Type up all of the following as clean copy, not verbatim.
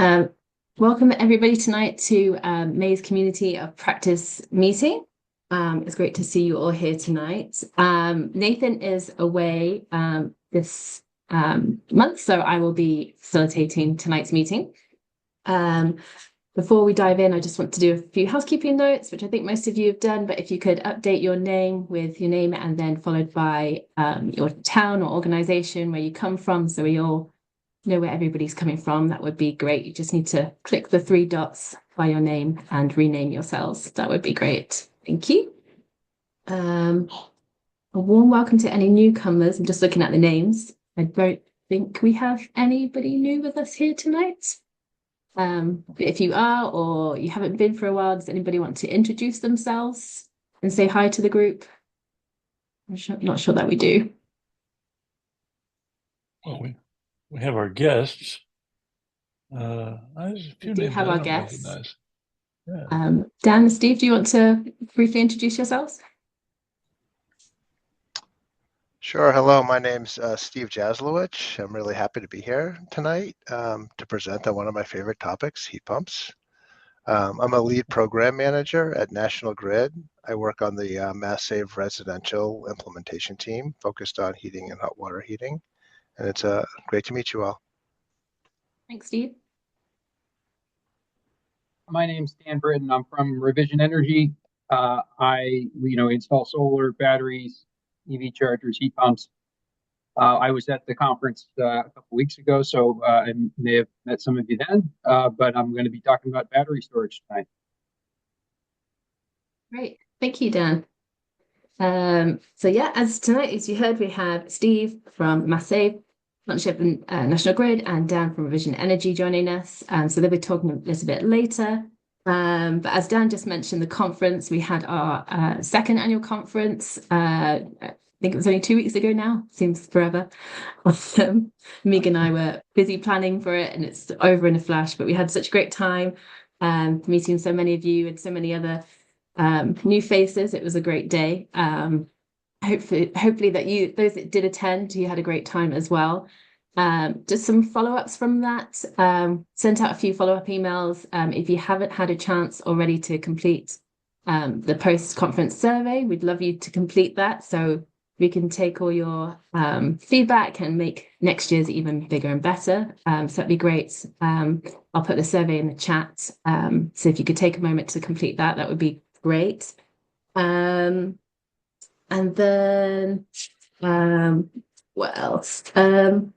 Um, Welcome everybody tonight to May's Community of Practice meeting. It's great to see you all here tonight. Nathan is away this month, so I will be facilitating tonight's meeting. Before we dive in, I just want to do a few housekeeping notes, which I think most of you have done, but if you could update your name with your name and then followed by your town or organization where you come from, so we all know where everybody's coming from, that would be great. You just need to click the three dots by your name and rename yourselves. That would be great. Thank you. A warm welcome to any newcomers. I'm just looking at the names. I don't think we have anybody new with us here tonight. But if you are, or you haven't been for a while, does anybody want to introduce themselves and say hi to the group? Not sure that we do. Well, we have our guests. There's a few We do names have I our don't guests. recognize. Yeah. Dan and Steve, do you want to briefly introduce yourselves? Sure. Hello, my name's Steve Jaslowicz. I'm really happy to be here tonight to present on one of my favorite topics, heat pumps. I'm a lead program manager at National Grid. I work on the MassSave residential implementation team focused on heating and hot water heating. And it's great to meet you all. Thanks, Steve. My name's Dan Britton. I'm from Revision Energy. I install solar, batteries, EV chargers, heat pumps. I was at the conference a couple weeks ago, so I may have met some of you then, but I'm going to be talking about battery storage tonight. Great. Thank you, Dan. So yeah, as tonight, as you heard, we have Steve from MassSave, Partnership and National Grid, and Dan from Revision Energy joining us. So they'll be talking a little bit later. But as Dan just mentioned, the conference, we had our second annual conference. I think it was only 2 weeks ago now. Seems forever. Meg and I were busy planning for it, and it's over in a flash. But we had such a great time meeting so many of you and so many other new faces. It was a great day. Hopefully that those that did attend, you had a great time as well. Just some follow-ups from that. Sent out a few follow-up emails. If you haven't had a chance already to complete the post-conference survey, we'd love you to complete that so we can take all your feedback and make next year's even bigger and better. So that'd be great. I'll put the survey in the chat. So if you could take a moment to complete that, that would be great. And then what else? And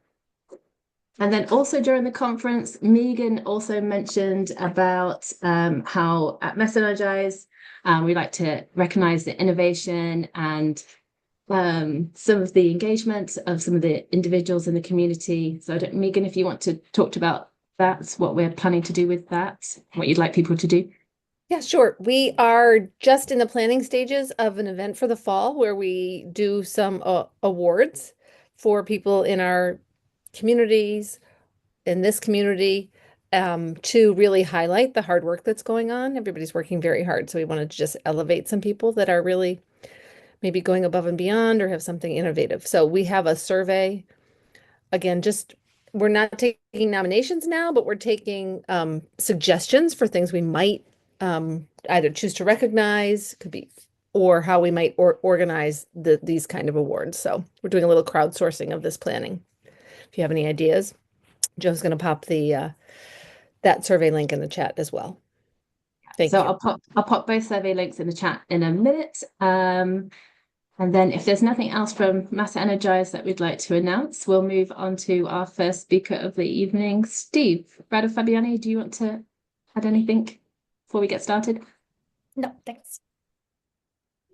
then also during the conference, Megan also mentioned about how at MassEnergize, we like to recognize the innovation and some of the engagement of some of the individuals in the community. So Megan, if you want to talk about that, what we're planning to do with that, what you'd like people to do. Yeah, sure. We are just in the planning stages of an event for the fall where we do some awards for people in our communities, in this community, to really highlight the hard work that's going on. Everybody's working very hard, so we wanted to just elevate some people that are really maybe going above and beyond or have something innovative. So we have a survey. Again, we're not taking nominations now, but we're taking suggestions for things we might either choose to recognize, could be, or how we might organize these kind of awards. So we're doing a little crowdsourcing of this planning. If you have any ideas, Joe's going to pop that survey link in the chat as well. Thank you. I'll pop both survey links in the chat in a minute. And then if there's nothing else from MassEnergize that we'd like to announce, we'll move on to our first speaker of the evening, Steve. Brad Fabiani, do you want to add anything before we get started? No, thanks.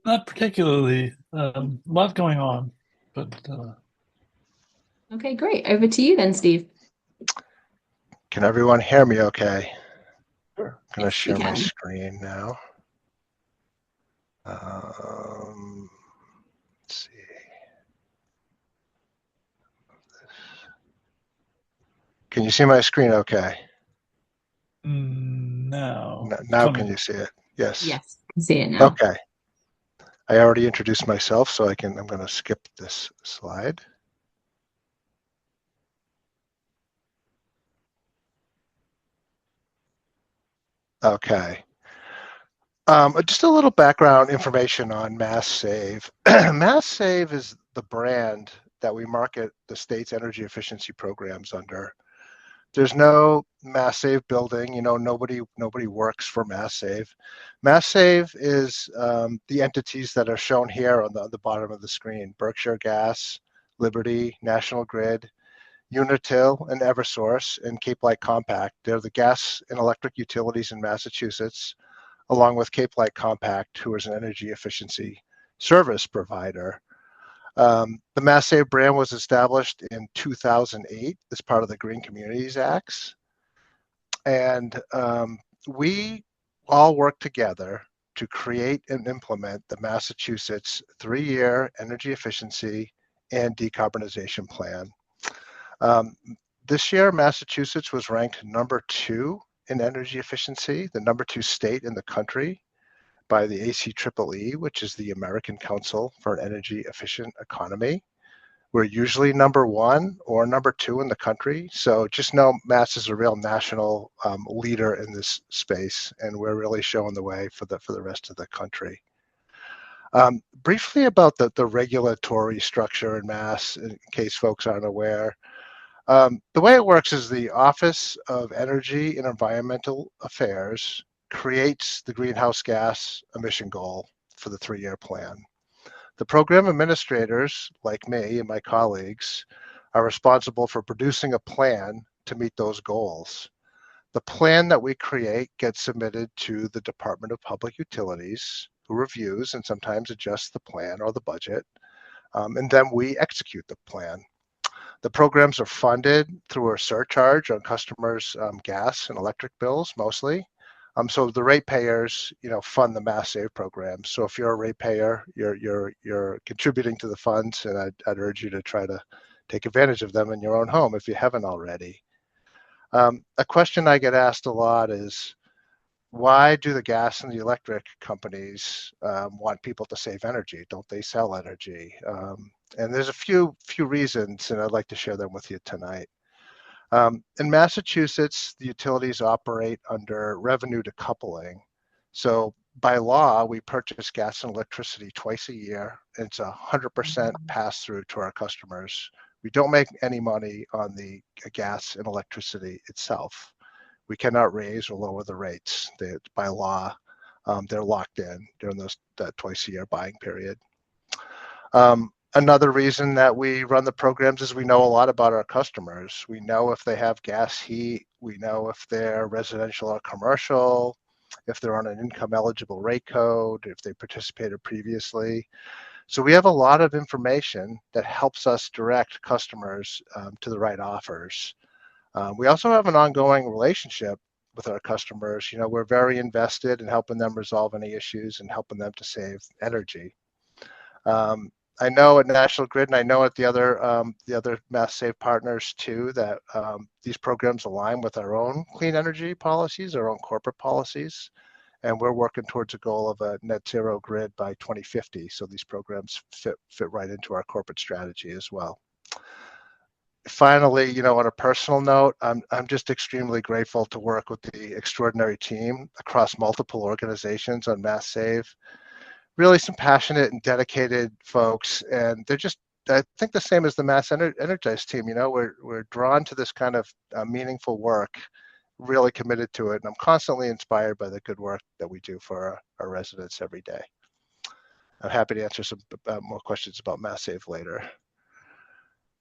Not particularly. A lot going on, but okay, great. Over to you then, Steve. Can everyone hear me okay? Sure. I'm going to share my can. screen now. Let's see. Can you see my screen okay? No. Now can you see it? Yes. Yes, I can see it now. Okay. I already introduced myself, so I'm going to skip this slide. Okay. Just a little background information on MassSave. MassSave is the brand that we market the state's energy efficiency programs under. There's no MassSave building. Nobody works for MassSave. MassSave is the entities that are shown here on the bottom of the screen: Berkshire Gas, Liberty, National Grid, Unitil, and Eversource, and Cape Light Compact. They're the gas and electric utilities in Massachusetts, along with Cape Light Compact, who is an energy efficiency service provider. The MassSave brand was established in 2008 as part of the Green Communities Acts. And we all work together to create and implement the Massachusetts 3-year energy efficiency and decarbonization plan. This year, Massachusetts was ranked number 2 in energy efficiency, the number 2 state in the country, by the ACEEE, which is the American Council for an Energy Efficient Economy. We're usually number 1 or number 2 in the country. So just know Mass is a real national leader in this space, and we're really showing the way for the rest of the country. Briefly about the regulatory structure in Mass, in case folks aren't aware. The way it works is the Office of Energy and Environmental Affairs creates the greenhouse gas emission goal for the 3-year plan. The program administrators, like me and my colleagues, are responsible for producing a plan to meet those goals. The plan that we create gets submitted to the Department of Public Utilities, who reviews and sometimes adjusts the plan or the budget, and then we execute the plan. The programs are funded through a surcharge on customers' gas and electric bills, mostly. So the ratepayers, fund the MassSave program. So if you're a ratepayer, you're contributing to the funds, and I'd urge you to try to take advantage of them in your own home if you haven't already. A question I get asked a lot is, why do the gas and the electric companies want people to save energy? Don't they sell energy? And there's a few reasons, and I'd like to share them with you tonight. In Massachusetts, the utilities operate under revenue decoupling. So by law, we purchase gas and electricity twice a year. And it's 100% pass through to our customers. We don't make any money on the gas and electricity itself. We cannot raise or lower the rates. By law, they're locked in during that twice a year buying period. Another reason that we run the programs is we know a lot about our customers. We know if they have gas heat, we know if they're residential or commercial, if they're on an income eligible rate code, if they participated previously. So we have a lot of information that helps us direct customers to the right offers. We also have an ongoing relationship with our customers. We're very invested in helping them resolve any issues and helping them to save energy. I know at National Grid, and I know at the other MassSave partners too, that these programs align with our own clean energy policies, our own corporate policies, and we're working towards a goal of a net zero grid by 2050. So these programs fit right into our corporate strategy as well. Finally, on a personal note, I'm just extremely grateful to work with the extraordinary team across multiple organizations on MassSave. Really some passionate and dedicated folks, and they're just, I think, the same as the MassEnergize team. We're drawn to this kind of meaningful work, really committed to it, and I'm constantly inspired by the good work that we do for our residents every day. I'm happy to answer some more questions about MassSave later.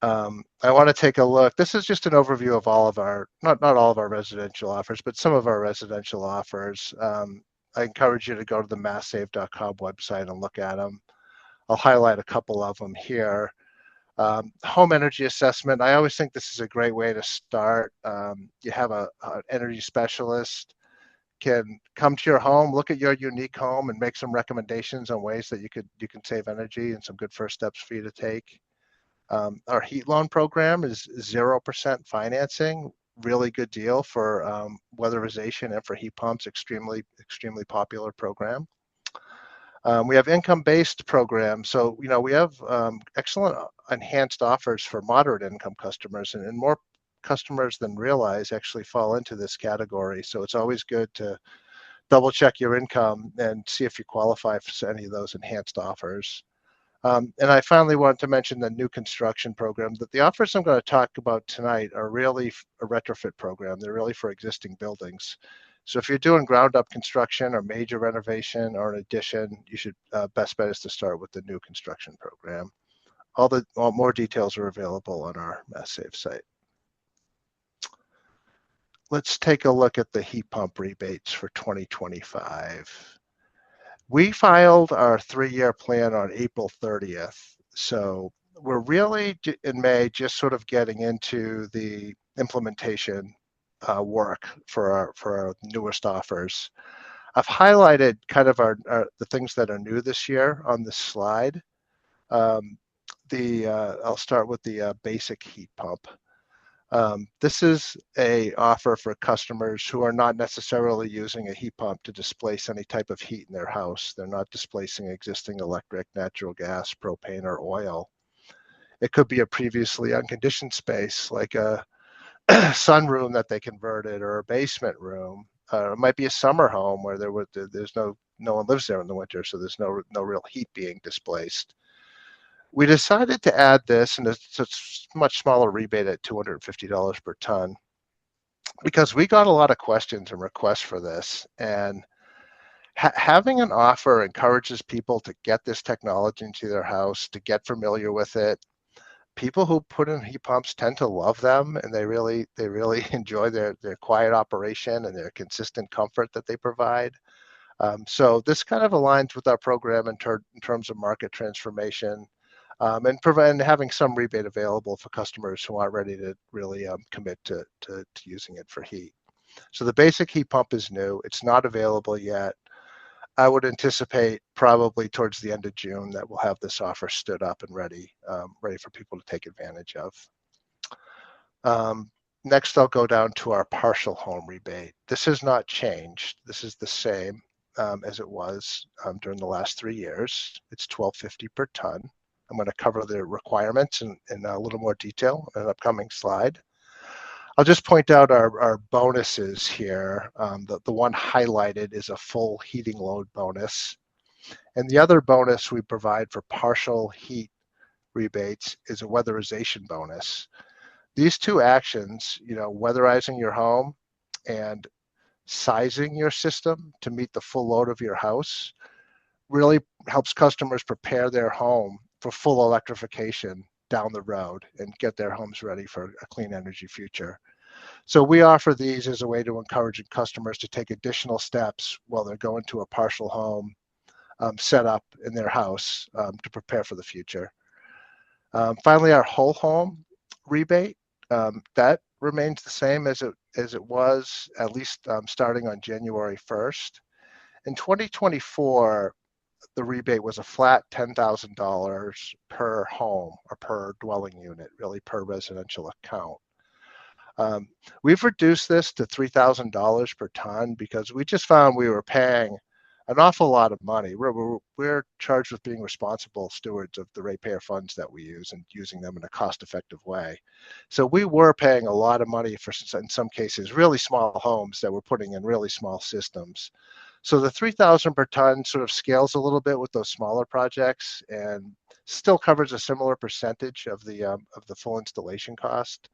I want to take a look. This is just an overview of all of our, not all of our residential offers, but some of our residential offers. I encourage you to go to the masssave.com website and look at them. I'll highlight a couple of them here. Home energy assessment. I always think this is a great way to start. You have an energy specialist can come to your home, look at your unique home, and make some recommendations on ways that you can save energy, and some good first steps for you to take. Our heat loan program is 0% financing. Really good deal for weatherization and for heat pumps. Extremely popular program. We have income-based programs. So we have excellent enhanced offers for moderate income customers, and more customers than realize actually fall into this category. So it's always good to double check your income and see if you qualify for any of those enhanced offers. And I finally wanted to mention the new construction program. That the offers I'm going to talk about tonight are really a retrofit program. They're really for existing buildings. So if you're doing ground up construction or major renovation or an addition, you should best bet is to start with the new construction program. All more details are available on our MassSave site. Let's take a look at the heat pump rebates for 2025. We filed our 3-year plan on April 30th. So we're really in May just sort of getting into the implementation work for our newest offers. I've highlighted kind of the things that are new this year on this slide. I'll start with the basic heat pump. This is a offer for customers who are not necessarily using a heat pump to displace any type of heat in their house. They're not displacing existing electric, natural gas, propane, or oil. It could be a previously unconditioned space like a sunroom that they converted or a basement room. It might be a summer home where there's no one lives there in the winter, so there's no real heat being displaced. We decided to add this, and it's a much smaller rebate at $250 per ton, because we got a lot of questions and requests for this. And having an offer encourages people to get this technology into their house, to get familiar with it. People who put in heat pumps tend to love them, and they really enjoy their quiet operation and their consistent comfort that they provide. So this kind of aligns with our program in terms of market transformation. And having some rebate available for customers who aren't ready to really commit to using it for heat. So the basic heat pump is new. It's not available yet. I would anticipate probably towards the end of June that we'll have this offer stood up and ready for people to take advantage of. Next, I'll go down to our partial home rebate. This has not changed. This is the same as it was during the last 3 years. It's $12.50 per ton. I'm going to cover the requirements in a little more detail in an upcoming slide. I'll just point out our bonuses here. The one highlighted is a full heating load bonus. And the other bonus we provide for partial heat rebates is a weatherization bonus. These two actions, weatherizing your home and sizing your system to meet the full load of your house, really helps customers prepare their home for full electrification down the road and get their homes ready for a clean energy future. So we offer these as a way to encourage customers to take additional steps while they're going to a partial home set up in their house to prepare for the future. Finally, our whole home rebate, that remains the same as it was, at least starting on January 1st. In 2024, the rebate was a flat $10,000 per home or per dwelling unit, really per residential account. We've reduced this to $3,000 per ton because we just found we were paying an awful lot of money. We're charged with being responsible stewards of the ratepayer funds that we use and using them in a cost-effective way. So we were paying a lot of money for, in some cases, really small homes that were putting in really small systems. So the 3,000 per ton sort of scales a little bit with those smaller projects and still covers a similar percentage of the full installation cost.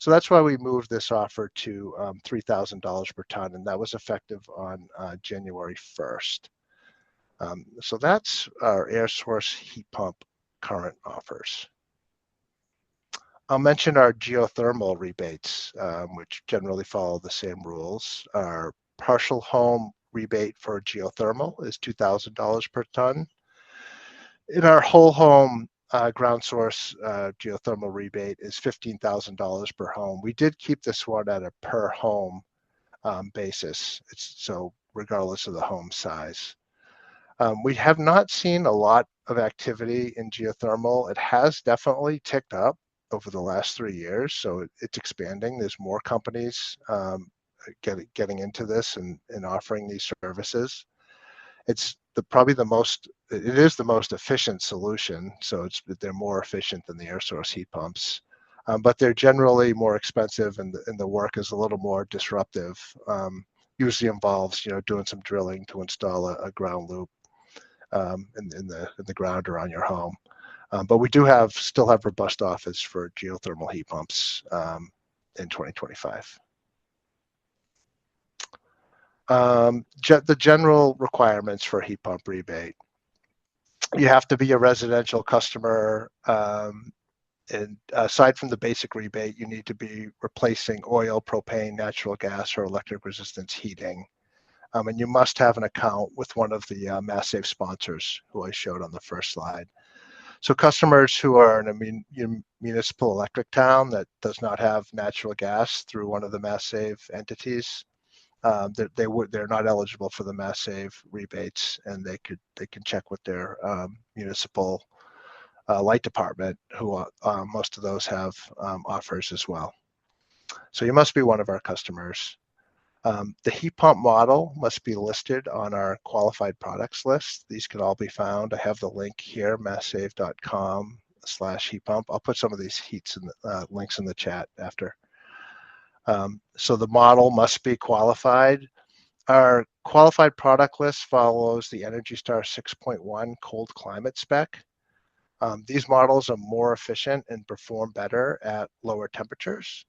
So that's why we moved this offer to $3,000 per ton, and that was effective on January 1st. So that's our air source heat pump current offers. I'll mention our geothermal rebates, which generally follow the same rules. Our partial home rebate for geothermal is $2,000 per ton. In our whole home ground source geothermal rebate is $15,000 per home. We did keep this one at a per home basis. So regardless of the home size. We have not seen a lot of activity in geothermal. It has definitely ticked up over the last 3 years, so it's expanding. There's more companies getting into this and offering these services. It's probably the most efficient solution. So they're more efficient than the air source heat pumps, but they're generally more expensive, and the work is a little more disruptive. usually involves, doing some drilling to install a ground loop in the ground around your home. But we do still have robust offers for geothermal heat pumps in 2025. The general requirements for a heat pump rebate: you have to be a residential customer, and aside from the basic rebate, you need to be replacing oil, propane, natural gas, or electric resistance heating. And you must have an account with one of the MassSave sponsors who I showed on the first slide. So customers who are in a municipal electric town that does not have natural gas through one of the MassSave entities, they're not eligible for the MassSave rebates, and they can check with their municipal light department, who most of those have offers as well. So you must be one of our customers. The heat pump model must be listed on our qualified products list. These can all be found. I have the link here, masssave.com/heat pump. I'll put some of these links in the chat after. So the model must be qualified. Our qualified product list follows the Energy Star 6.1 cold climate spec. These models are more efficient and perform better at lower temperatures.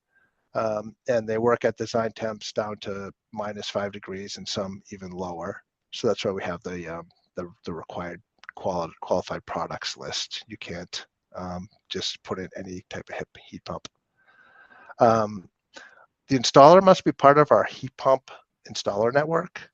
And they work at design temps down to -5 degrees and some even lower. So that's why we have the required qualified products list. You can't just put in any type of heat pump. The installer must be part of our heat pump installer network.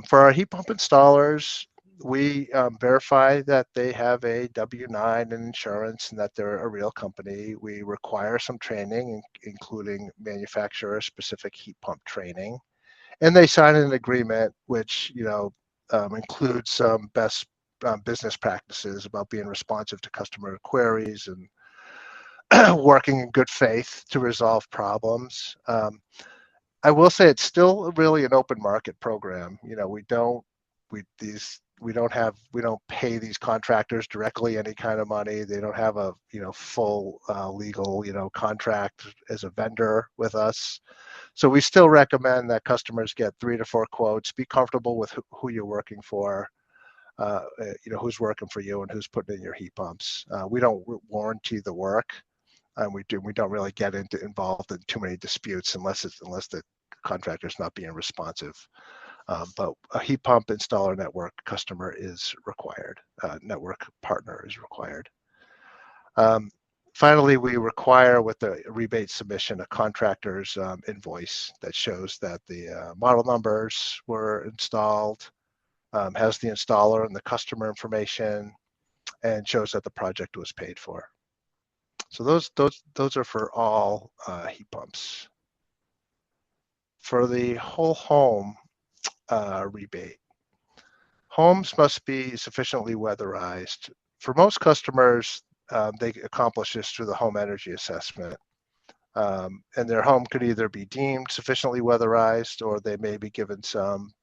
For our heat pump installers, we verify that they have a W-9 and insurance and that they're a real company. We require some training, including manufacturer-specific heat pump training. And they sign an agreement which, includes some best business practices about being responsive to customer queries and working in good faith to resolve problems. I will say it's still really an open market program. We don't pay these contractors directly any kind of money. They don't have a full legal contract as a vendor with us. So we still recommend that customers get 3 to 4 quotes. Be comfortable with who you're working for, who's working for you and who's putting in your heat pumps. We don't warranty the work, and we don't really get involved in too many disputes unless the contractor's not being responsive. But a heat pump installer network customer is required. Network partner is required. Finally, we require with the rebate submission a contractor's invoice that shows that the model numbers were installed, has the installer and the customer information, and shows that the project was paid for. So those are for all heat pumps. For the whole home rebate, homes must be sufficiently weatherized. For most customers, they accomplish this through the home energy assessment. And their home could either be deemed sufficiently weatherized, or they may be given some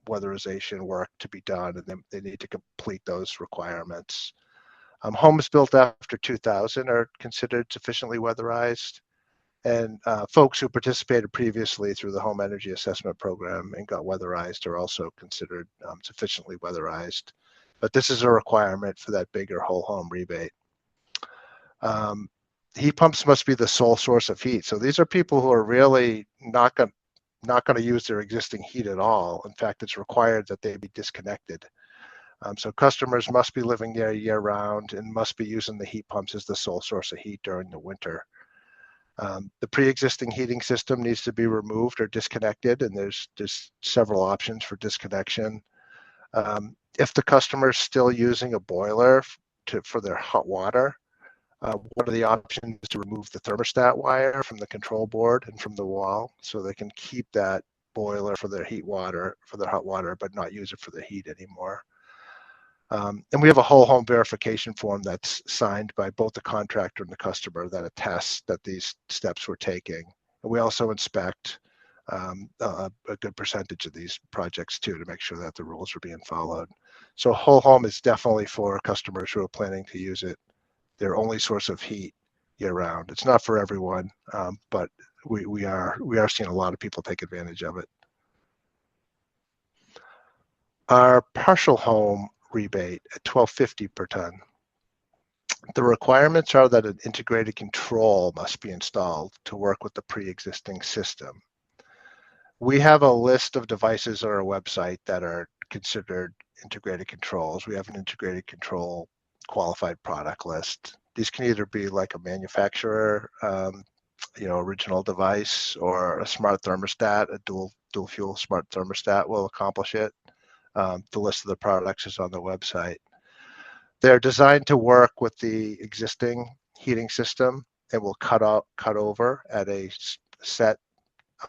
weatherization work to be done, and then they need to complete those requirements. Homes built after 2000 are considered sufficiently weatherized. And folks who participated previously through the home energy assessment program and got weatherized are also considered sufficiently weatherized. But this is a requirement for that bigger whole home rebate. Heat pumps must be the sole source of heat. So these are people who are really not going to use their existing heat at all. In fact, it's required that they be disconnected. So customers must be living there year round and must be using the heat pumps as the sole source of heat during the winter. The pre-existing heating system needs to be removed or disconnected, and there's several options for disconnection. If the customer is still using a boiler for their hot water, one of the options is to remove the thermostat wire from the control board and from the wall, so they can keep that boiler for their hot water, but not use it for the heat anymore. And we have a whole home verification form that's signed by both the contractor and the customer that attests that these steps were taking. And we also inspect a good percentage of these projects too, to make sure that the rules are being followed. So whole home is definitely for customers who are planning to use it, their only source of heat year round. It's not for everyone, but we are seeing a lot of people take advantage of it. our partial home rebate at $12.50 per ton. The requirements are that an integrated control must be installed to work with the pre-existing system. We have a list of devices on our website that are considered integrated controls. We have an integrated control qualified product list. These can either be like a manufacturer, original device, or a smart thermostat. A dual fuel smart thermostat will accomplish it. The list of the products is on the website. They're designed to work with the existing heating system and will cut over at a set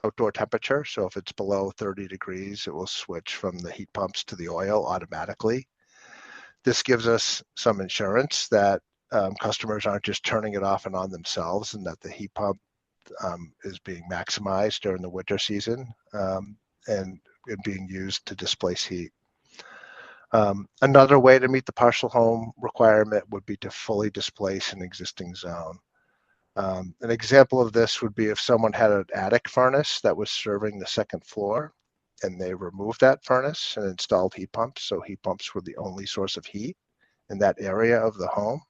outdoor temperature. So if it's below 30 degrees, it will switch from the heat pumps to the oil automatically. This gives us some insurance that customers aren't just turning it off and on themselves, and that the heat pump is being maximized during the winter season and being used to displace heat. Another way to meet the partial home requirement would be to fully displace an existing zone. An example of this would be if someone had an attic furnace that was serving the second floor and they removed that furnace and installed heat pumps, so heat pumps were the only source of heat in that area of the home,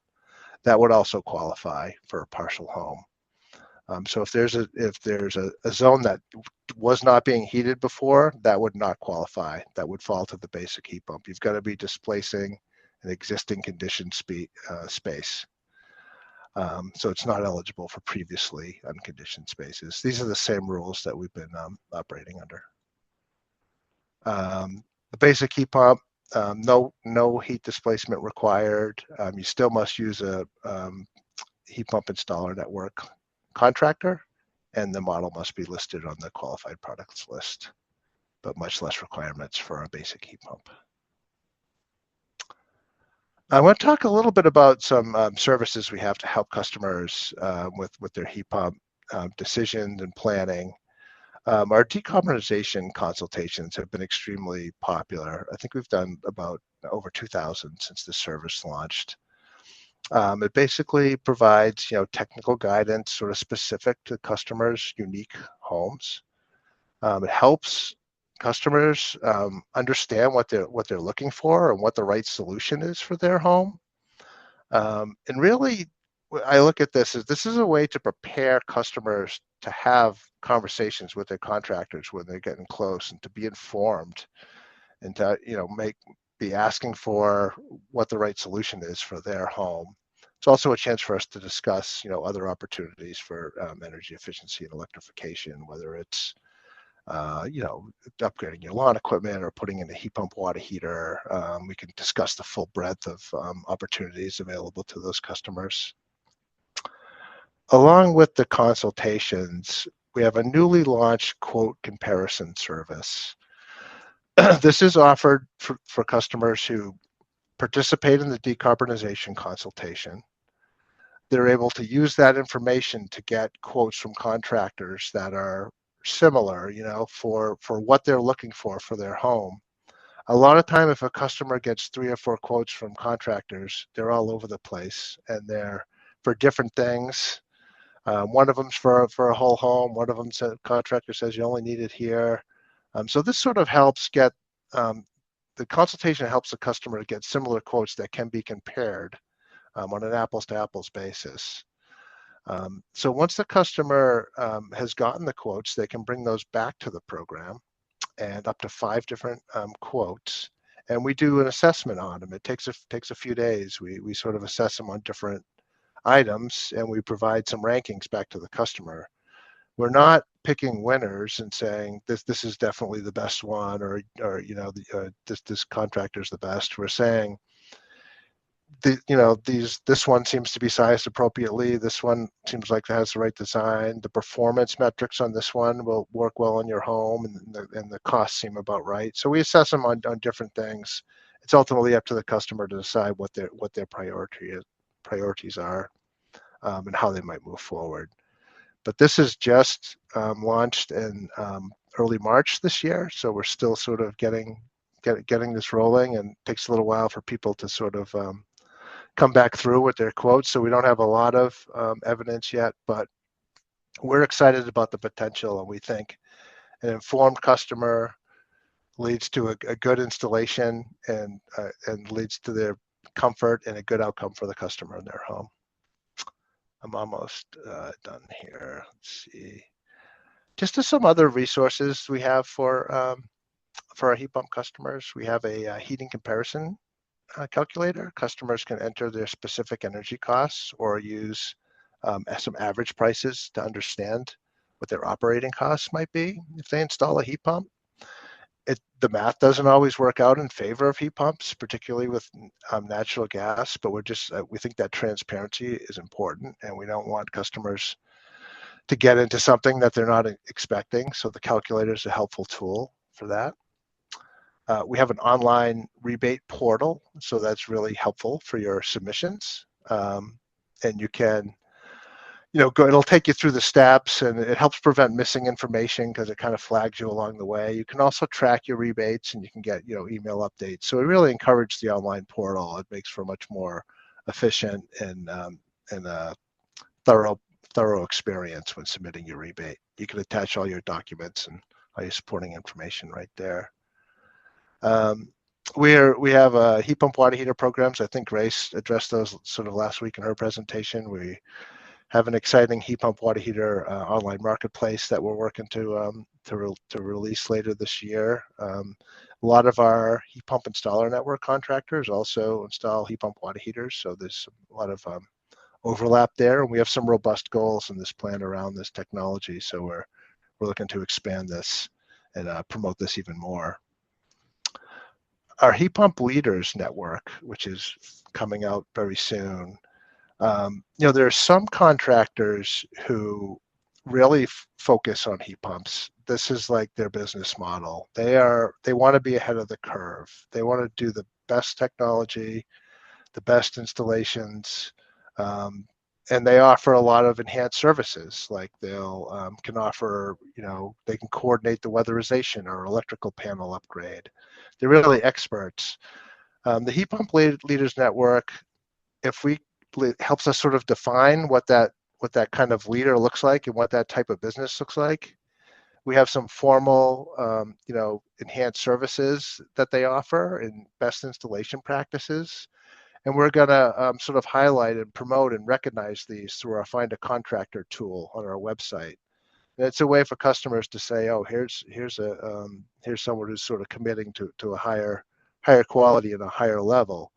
that would also qualify for a partial home. So if there's a zone that was not being heated before, that would not qualify. That would fall to the basic heat pump. You've got to be displacing an existing conditioned space. So it's not eligible for previously unconditioned spaces. These are the same rules that we've been operating under. The basic heat pump, no heat displacement required. You still must use a heat pump installer network contractor, and the model must be listed on the qualified products list, but much less requirements for a basic heat pump. I want to talk a little bit about some services we have to help customers with their heat pump decisions and planning. Our decarbonization consultations have been extremely popular. I think we've done about over 2,000 since the service launched. It basically provides, technical guidance sort of specific to customers' unique homes. It helps customers understand what they're looking for and what the right solution is for their home. And really, I look at this is a way to prepare customers to have conversations with their contractors when they're getting close, and to be informed, and to be asking for what the right solution is for their home. It's also a chance for us to discuss, other opportunities for energy efficiency and electrification, whether it's, upgrading your lawn equipment or putting in a heat pump water heater. We can discuss the full breadth of opportunities available to those customers. Along with the consultations, we have a newly launched quote comparison service. This is offered for customers who participate in the decarbonization consultation. They're able to use that information to get quotes from contractors that are similar, for what they're looking for their home. A lot of time, if a customer gets 3 or 4 quotes from contractors, they're all over the place, and they're for different things. One of them's for a whole home. One of them, contractor says you only need it here. So this sort of helps get, the consultation helps the customer to get similar quotes that can be compared on an apples to apples basis. So once the customer has gotten the quotes, they can bring those back to the program, and up to 5 different quotes. And we do an assessment on them. It takes a few days. We sort of assess them on different items, and we provide some rankings back to the customer. We're not picking winners and saying this is definitely the best one, or this contractor is the best. We're saying this one seems to be sized appropriately. This one seems like it has the right design. The performance metrics on this one will work well in your home, and the costs seem about right. So we assess them on different things. It's ultimately up to the customer to decide what their priorities are, and how they might move forward. But this is just launched in early March this year, so we're still sort of getting this rolling, and it takes a little while for people to sort of come back through with their quotes. So we don't have a lot of evidence yet, but we're excited about the potential, and we think an informed customer leads to a good installation and leads to their comfort and a good outcome for the customer in their home. I'm almost done here. Let's see. Just as some other resources we have for our heat pump customers, we have a heating comparison calculator. Customers can enter their specific energy costs or use some average prices to understand what their operating costs might be if they install a heat pump. The math doesn't always work out in favor of heat pumps, particularly with natural gas, but we think that transparency is important, and we don't want customers to get into something that they're not expecting. So the calculator is a helpful tool for that. We have an online rebate portal, so that's really helpful for your submissions. And you can, it'll take you through the steps, and it helps prevent missing information because it kind of flags you along the way. You can also track your rebates, and you can get, email updates. So we really encourage the online portal. It makes for a much more efficient and thorough experience when submitting your rebate. You can attach all your documents and all your supporting information right there. We have heat pump water heater programs. I think Grace addressed those sort of last week in her presentation. We have an exciting heat pump water heater online marketplace that we're working to release later this year. A lot of our heat pump installer network contractors also install heat pump water heaters, so there's a lot of overlap there, and we have some robust goals in this plan around this technology. So we're looking to expand this and promote this even more. Our heat pump leaders network, which is coming out very soon. There are some contractors who really focus on heat pumps. This is like their business model. They want to be ahead of the curve. They want to do the best technology, the best installations, and they offer a lot of enhanced services. Like they'll can offer, they can coordinate the weatherization or electrical panel upgrade. They're really experts. The Heat Pump Leaders Network, helps us sort of define what that kind of leader looks like and what that type of business looks like. We have some formal, enhanced services that they offer and best installation practices. And we're going to sort of highlight and promote and recognize these through our Find a Contractor tool on our website. And it's a way for customers to say, oh, here's someone who's sort of committing to a higher quality and a higher level.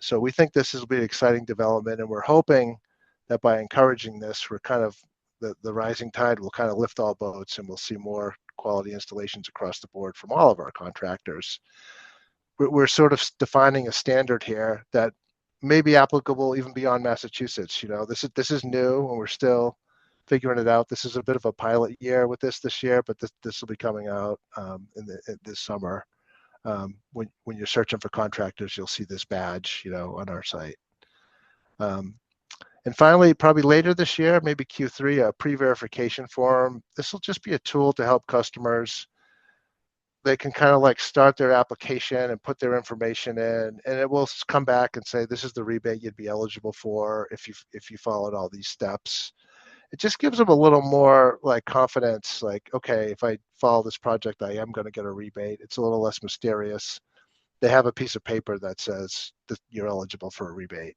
So we think this will be an exciting development, and we're hoping that by encouraging this, we're kind of the rising tide will kind of lift all boats, and we'll see more quality installations across the board from all of our contractors. We're sort of defining a standard here that may be applicable even beyond Massachusetts. This is new, and we're still figuring it out. This is a bit of a pilot year with this year, but this will be coming out this summer. When you're searching for contractors, you'll see this badge, on our site. And finally, probably later this year, maybe Q3, a pre-verification form. This will just be a tool to help customers. They can kind of like start their application and put their information in, and it will come back and say, this is the rebate you'd be eligible for if you followed all these steps. It just gives them a little more like confidence, like, okay, if I follow this project, I am going to get a rebate. It's a little less mysterious. They have a piece of paper that says that you're eligible for a rebate,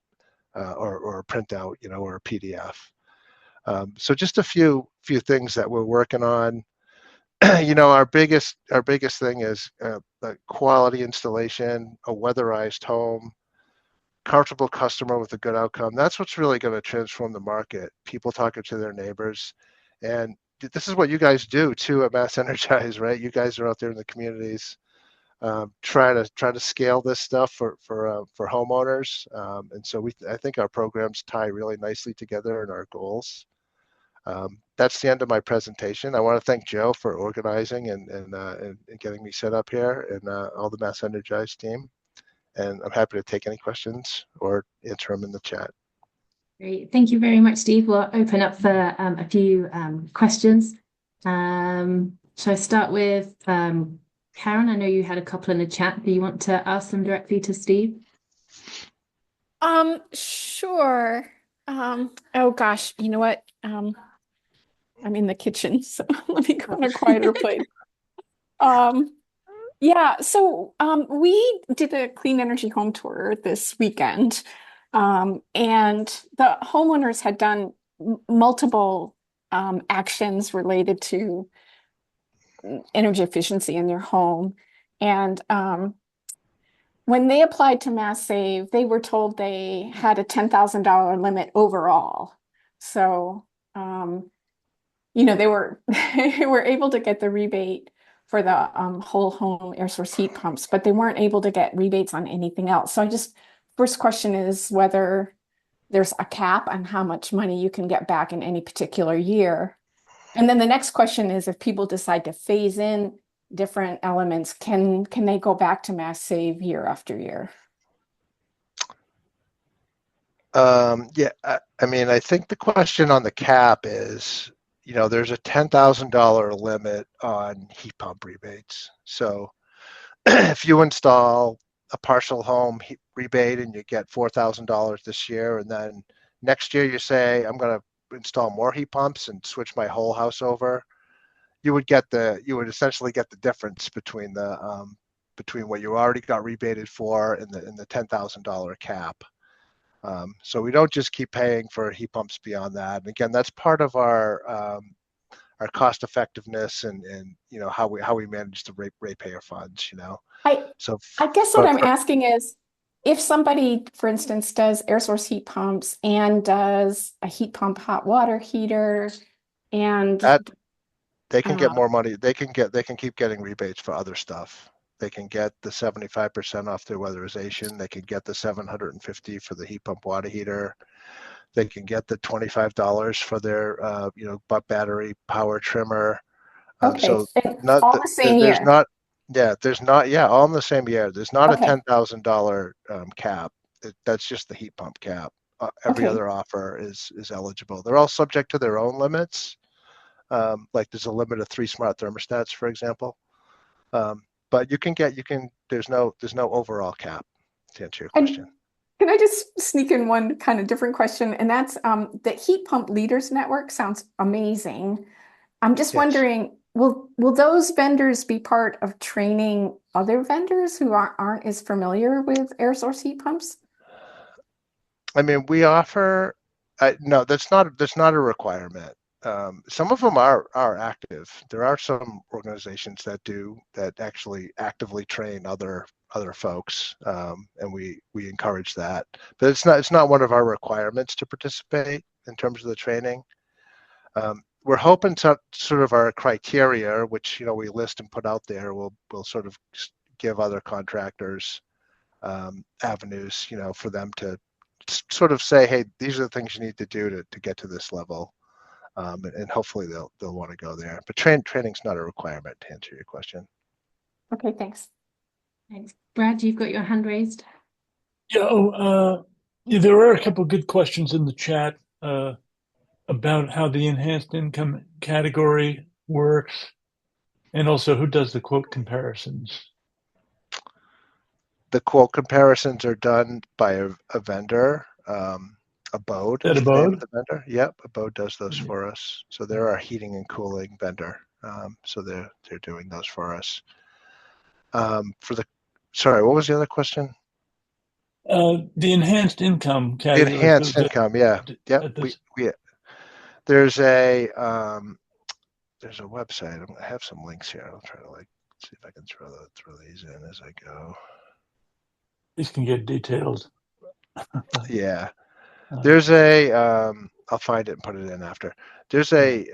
or a printout, or a PDF. So just a few things that we're working on. Our biggest thing is the quality installation, a weatherized home, comfortable customer with a good outcome. That's what's really going to transform the market. People talking to their neighbors, and this is what you guys do too at MassEnergize, right? You guys are out there in the communities, trying to scale this stuff for homeowners, and so I think our programs tie really nicely together in our goals. That's the end of my presentation. I want to thank Joe for organizing and getting me set up here, and all the MassEnergize team. And I'm happy to take any questions or answer them in the chat. Great. Thank you very much, Steve. We'll open up for a few questions. Shall I start with Karen? I know you had a couple in the chat. Do you want to ask them directly to Steve? Sure. Oh gosh, you know what? I'm in the kitchen, so let me go in a quieter place. Yeah, so we did a clean energy home tour this weekend, and the homeowners had done multiple actions related to energy efficiency in their home. And when they applied to Mass Save, they were told they had a $10,000 limit overall. So, they were they were able to get the rebate for the whole home air source heat pumps, but they weren't able to get rebates on anything else. So first question is whether there's a cap on how much money you can get back in any particular year. And then the next question is if people decide to phase in different elements, can they go back to Mass Save year after year? Yeah, I mean, I think the question on the cap is, there's a $10,000 limit on heat pump rebates. So if you install a partial home rebate and you get $4,000 this year, and then next year you say, I'm going to install more heat pumps and switch my whole house over, you would essentially get the difference between between what you already got rebated for and the $10,000 cap. So we don't just keep paying for heat pumps beyond that. And again, that's part of our cost effectiveness and how we manage the ratepayer funds. I So, I guess what but I'm asking is if somebody, for instance, does air source heat pumps and does a heat pump hot water heater and that they can get uh, more money. They can keep getting rebates for other stuff. They can get the 75% off their weatherization. They can get the 750 for the heat pump water heater. They can get the $25 for their battery power trimmer. okay, So and not all the same there's year. not all in the same year. There's not a Okay, $10,000 cap. That's just the heat pump cap. Every okay. other offer is eligible. They're all subject to their own limits. Like there's a limit of 3 smart thermostats, for example. But there's no overall cap, to answer your And question. can I just sneak in one kind of different question? And that's the heat pump leaders network sounds amazing. I'm just Yes. wondering, will those vendors be part of training other vendors who aren't as familiar with air source heat pumps? I mean, we offer. No, that's not a requirement. Some of them are active. There are some organizations that actually actively train other folks, and we encourage that. But it's not one of our requirements to participate in terms of the training. We're hoping to sort of our criteria, which we list and put out there, will sort of give other contractors avenues, for them to sort of say, hey, these are the things you need to do to get to this level, and hopefully they'll want to go there. But training's not a requirement, to answer your question. Okay, thanks. Thanks. Brad, you've got your hand raised. Yeah, there are a couple of good questions in the chat about how the enhanced income category works, and also who does the quote comparisons. The quote comparisons are done by a vendor. Abode That is the name of abode? the vendor. Yep, Abode does those for us. So they're our heating and cooling vendor. So they're doing those for us. Sorry, what was the other question? The enhanced income The category for enhanced income, yeah. Yep. this. There's a website. I have some links here. I'll try to see if I can throw these in as I go. These can get detailed. Yeah. There's a I'll find it and put it in after. There's a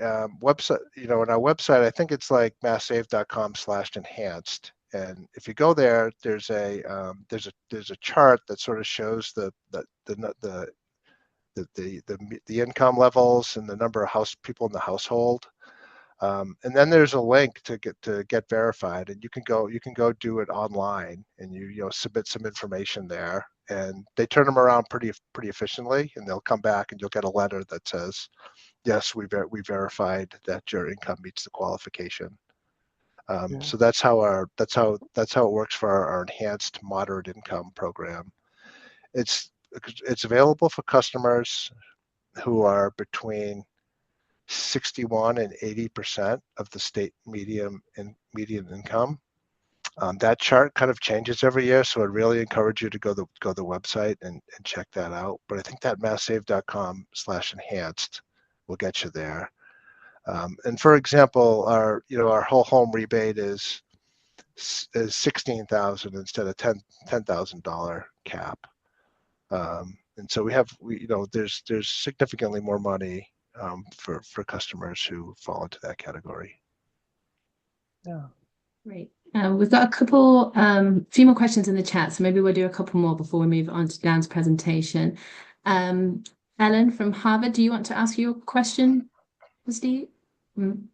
website, on our website, I think it's like masssave.com/enhanced. And if you go there, there's a chart that sort of shows the income levels and the number of people in the household. And then there's a link to get verified, and you can go do it online, and you submit some information there, and they turn them around pretty efficiently, and they'll come back and you'll get a letter that says, yes, we verified that your income meets the qualification. So that's how it works for our enhanced moderate income program. It's available for customers who are between 61 and 80% of the state median income. That chart kind of changes every year, so I'd really encourage you to go to the website and check that out. But I think that masssave.com/enhanced will get you there. And for example, our whole home rebate is $16,000 instead of $10,000 cap. And so there's significantly more money for customers who fall into that category. Yeah. Great. We've got a few more questions in the chat, so maybe we'll do a couple more before we move on to Dan's presentation. Ellen from Harvard, do you want to ask your question for Steve? Can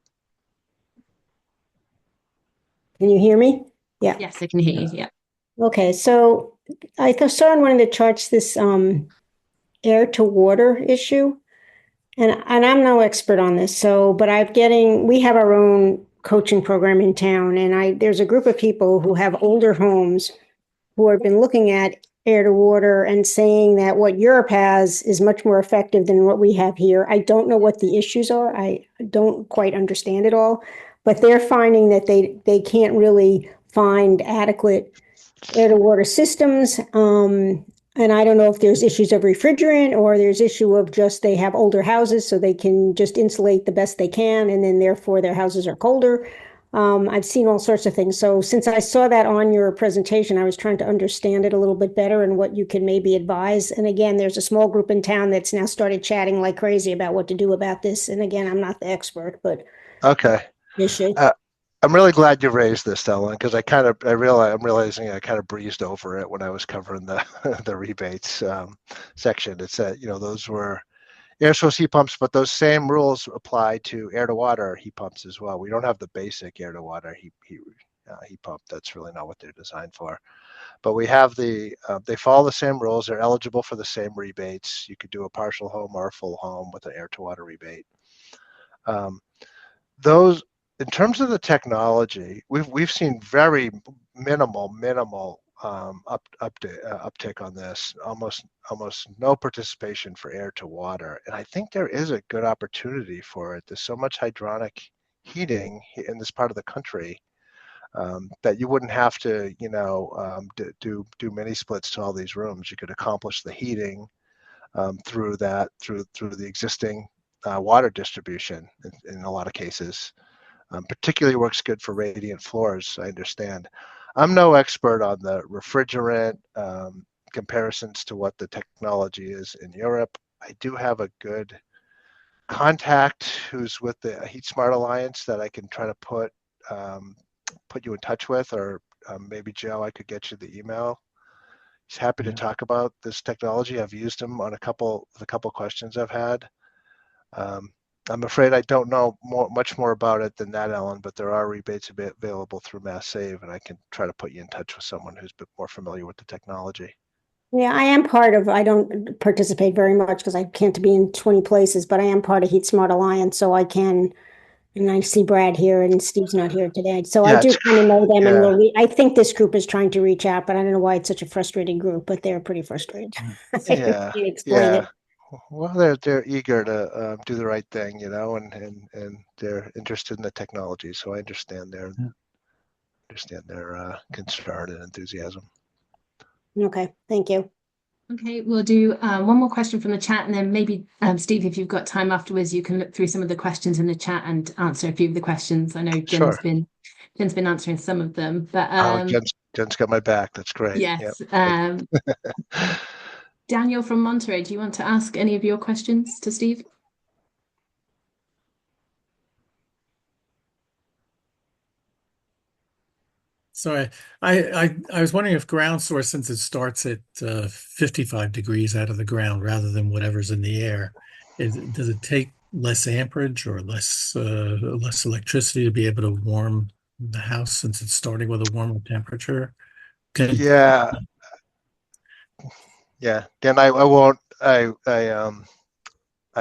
you hear me? Yeah. Yes, I can hear you. Yeah. Okay, so I saw in one of the charts this air to water issue, and I'm no expert on this. But we have our own coaching program in town, and there's a group of people who have older homes who have been looking at air to water and saying that what Europe has is much more effective than what we have here. I don't know what the issues are. I don't quite understand it all, but they're finding that they can't really find adequate air to water systems. And I don't know if there's issues of refrigerant or there's issue of just they have older houses, so they can just insulate the best they can, and then therefore their houses are colder. I've seen all sorts of things. So since I saw that on your presentation, I was trying to understand it a little bit better and what you can maybe advise. And again, there's a small group in town that's now started chatting like crazy about what to do about this. And again, I'm not the expert, but okay. Issue. I'm really glad you raised this, Ellen, because I'm realizing I kind of breezed over it when I was covering the the rebates section. It said, those were air source heat pumps, but those same rules apply to air to water heat pumps as well. We don't have the basic air to water heat pump. That's really not what they're designed for. But we have they follow the same rules. They're eligible for the same rebates. You could do a partial home or a full home with an air to water rebate. Those, in terms of the technology, we've seen very minimal uptick on this. Almost no participation for air to water, and I think there is a good opportunity for it. There's so much hydronic heating in this part of the country that you wouldn't have to, do mini splits to all these rooms. You could accomplish the heating through the existing water distribution in a lot of cases. Particularly works good for radiant floors, I understand. I'm no expert on the refrigerant comparisons to what the technology is in Europe. I do have a good contact who's with the Heat Smart Alliance that I can try to put you in touch with, or maybe Joe, I could get you the email. He's happy to talk about this technology. I've used him on a couple questions I've had. I'm afraid I don't know much more about it than that, Ellen, but there are rebates available through MassSave, and I can try to put you in touch with someone who's a bit more familiar with the technology. Yeah, I don't participate very much because I can't be in 20 places, but I am part of Heat Smart Alliance, so I can, and I see Brad here and Steve's not here today. So Yeah, I do kind of know them, yeah. and I think this group is trying to reach out, but I don't know why it's such a frustrating group, but they're pretty frustrated. Yeah, Can't explain yeah. it. Well, they're eager to do the right thing, and they're interested in the technology. So I understand their concern and enthusiasm. Okay, thank you. Okay, we'll do one more question from the chat, and then maybe Steve, if you've got time afterwards, you can look through some of the questions in the chat and answer a few of the questions. I know Jen's Sure. been answering some of them, but Jen's got my back. That's great. yes. Yep. Daniel from Monterey, do you want to ask any of your questions to Steve? So I was wondering if ground source, since it starts at 55 degrees out of the ground rather than whatever's in the air, does it take less amperage or less electricity to be able to warm the house since it's starting with a warmer temperature? Yeah. Dan, I won't. I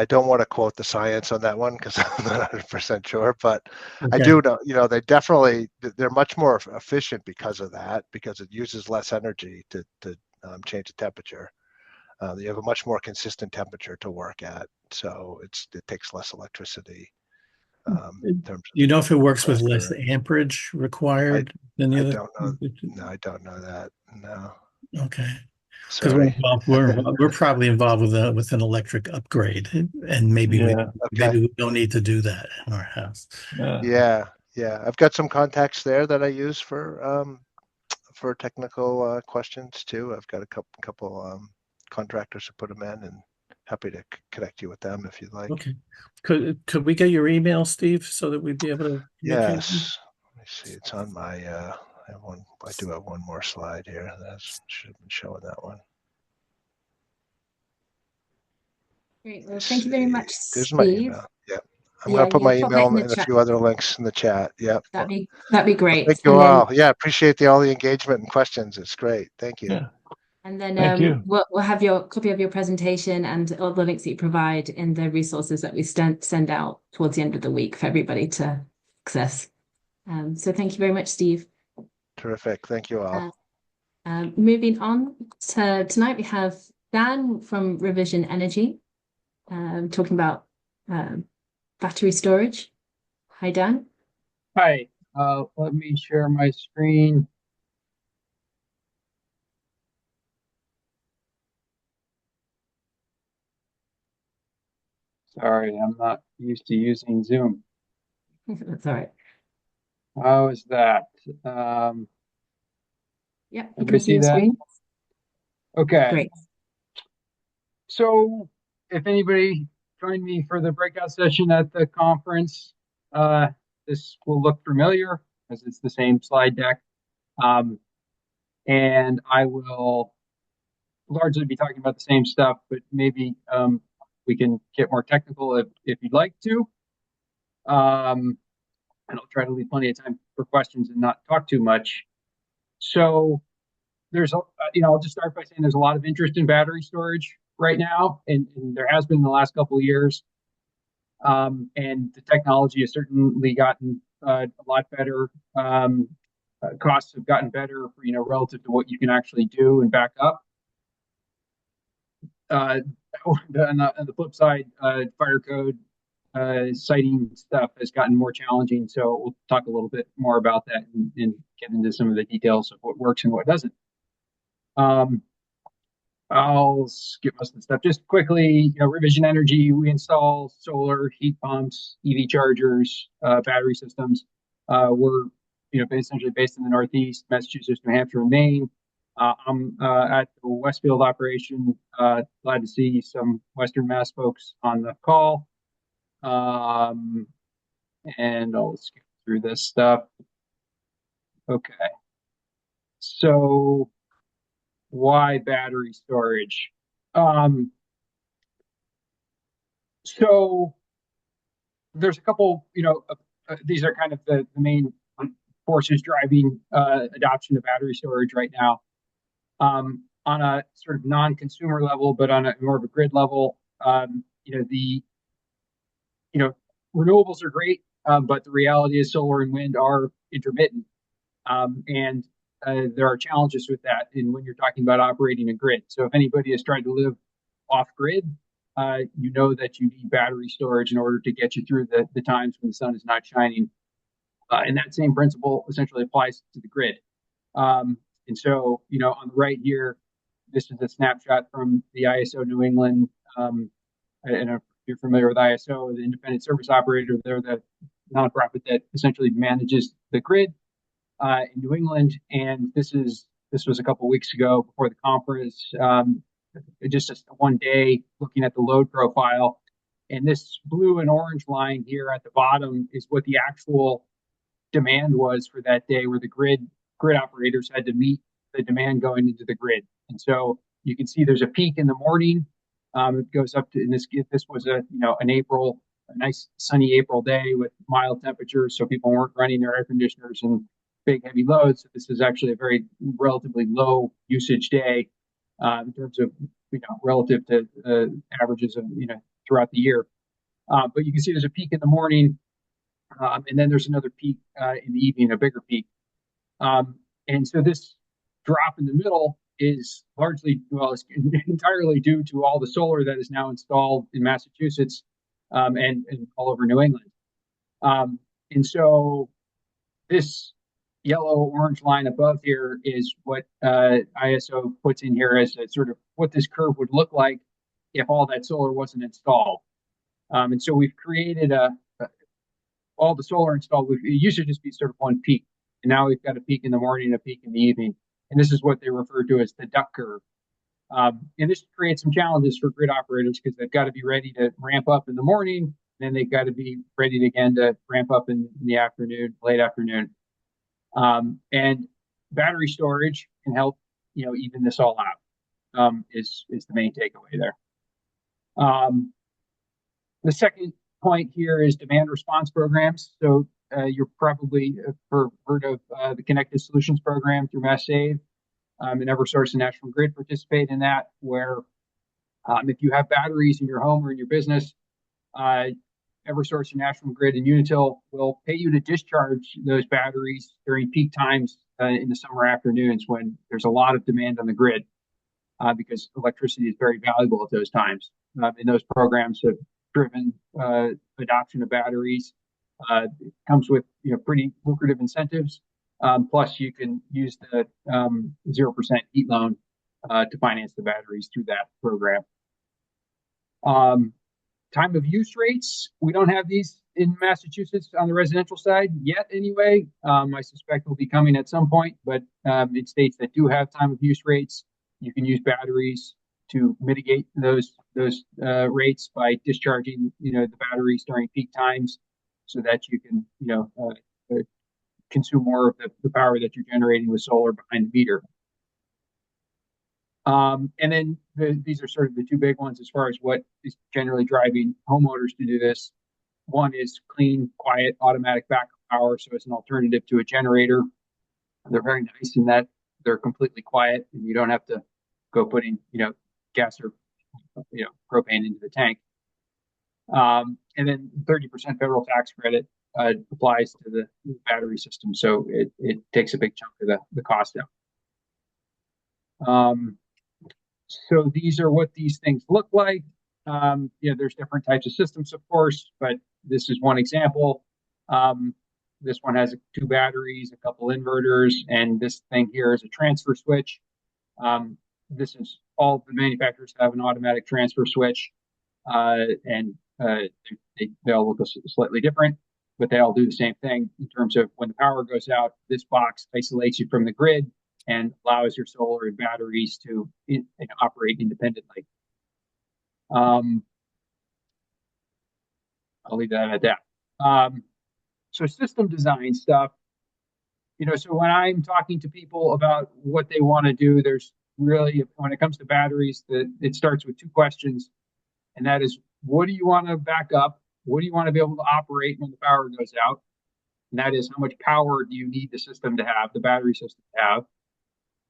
don't want to quote the science on that one because I'm not 100% sure, but okay. I do know, they're much more efficient because of that, because it uses less energy to change the temperature. You have a much more consistent temperature to work at, so it takes less electricity. in terms of You know if it works with less cluster. amperage required than the I other? don't know. No, I don't know that. No, Okay. Because sorry. we're probably involved with an electric upgrade, and maybe Yeah. Okay. we don't need to do that in our house. Yeah, yeah. I've got some contacts there that I use for technical questions too. I've got a couple contractors to put them in, and happy to connect you with them if you'd like. Okay. Could we get your email, Steve, so that we'd be able to communicate? Yes. Let me see. It's on my. I do have one more slide here. That should have been showing that one. Great. Well, thank you very much, There's my Steve. email. Yeah. I'm Yeah, going to put yeah, my pop that in email the and a chat. few other links in the chat. Yep. That'd be great. Thank you all. Yeah, appreciate all the engagement and questions. It's great. Thank you. Yeah. And then Thank you. we'll have your copy of your presentation and all the links that you provide in the resources that we send out towards the end of the week for everybody to access. So thank you very much, Steve. Terrific. Thank you all. Moving on to tonight, we have Dan from Revision Energy talking about battery storage. Hi, Dan. Hi, let me share my screen. Sorry, I'm not used to using Zoom. That's all right. How is that? Yeah, you Everybody can see your that? screen. Okay. Great. So if anybody joined me for the breakout session at the conference, this will look familiar because it's the same slide deck. And I will largely be talking about the same stuff, but maybe we can get more technical if you'd like to. And I'll try to leave plenty of time for questions and not talk too much. So there's, I'll just start by saying there's a lot of interest in battery storage right now, and there has been in the last couple of years. And the technology has certainly gotten a lot better. Costs have gotten better, relative to what you can actually do and back up. On the flip side, fire code citing stuff has gotten more challenging. So we'll talk a little bit more about that and get into some of the details of what works and what doesn't. I'll skip most of the stuff. Just quickly, Revision Energy, we install solar, heat pumps, EV chargers, battery systems. We're essentially based in the Northeast, Massachusetts, New Hampshire, and Maine. I'm at the Westfield operation. Glad to see some Western Mass folks on the call. And I'll skip through this stuff. Okay. So why battery storage? So there's a couple, these are kind of the main forces driving adoption of battery storage right now. On a sort of non-consumer level, but on a more of a grid level, renewables are great, but the reality is solar and wind are intermittent. And there are challenges with that when you're talking about operating a grid. So if anybody has tried to live off grid, you know that you need battery storage in order to get you through the times when the sun is not shining. And that same principle essentially applies to the grid. And so, on the right here, this is a snapshot from the ISO New England. And if you're familiar with ISO, the independent service operator, they're the nonprofit that essentially manages the grid in New England. And this was a couple of weeks ago before the conference. Just one day looking at the load profile. And this blue and orange line here at the bottom is what the actual demand was for that day, where the grid operators had to meet the demand going into the grid. And so you can see there's a peak in the morning. It goes up to, this was a nice sunny April day with mild temperatures, so people weren't running their air conditioners and big heavy loads. So this is actually a very relatively low usage day in terms of relative to averages of throughout the year. But you can see there's a peak in the morning, and then there's another peak in the evening, a bigger peak. And so this drop in the middle is largely, it's entirely due to all the solar that is now installed in Massachusetts and all over New England. And so this yellow orange line above here is what ISO puts in here as a sort of what this curve would look like if all that solar wasn't installed. And so we've created all the solar installed. It used to just be sort of one peak, and now we've got a peak in the morning and a peak in the evening. And this is what they refer to as the duck curve. And this creates some challenges for grid operators because they've got to be ready to ramp up in the morning, then they've got to be ready again to ramp up in the afternoon, late afternoon. And battery storage can help, even this all out. Is the main takeaway there. The second point here is demand response programs. So you're probably heard of the Connected Solutions Program through MassSave. And Eversource and National Grid participate in that, where if you have batteries in your home or in your business, Eversource and National Grid and Unitil will pay you to discharge those batteries during peak times in the summer afternoons when there's a lot of demand on the grid, because electricity is very valuable at those times. And those programs have driven adoption of batteries. It comes with pretty lucrative incentives. Plus, you can use the 0% heat loan to finance the batteries through that program. Time of use rates, we don't have these in Massachusetts on the residential side yet anyway. I suspect they'll be coming at some point, but in states that do have time of use rates, you can use batteries to mitigate those rates by discharging the batteries during peak times so that you can consume more of the power that you're generating with solar behind the meter. And then these are sort of the two big ones as far as what is generally driving homeowners to do this. One is clean, quiet, automatic backup power. So it's an alternative to a generator. They're very nice in that they're completely quiet and you don't have to go putting, gas or, propane into the tank. And then 30% federal tax credit applies to the battery system. So it takes a big chunk of the cost out. So these are what these things look like. There's different types of systems, of course, but this is one example. This one has 2 batteries, a couple inverters, and this thing here is a transfer switch. This is all the manufacturers have an automatic transfer switch, and they all look slightly different, but they all do the same thing in terms of when the power goes out, this box isolates you from the grid and allows your solar and batteries to operate independently. I'll leave that at that. So system design stuff, so when I'm talking to people about what they want to do, there's really, when it comes to batteries, it starts with 2 questions. And that is, what do you want to back up? What do you want to be able to operate when the power goes out? And that is, how much power do you need the system to have, the battery system to have?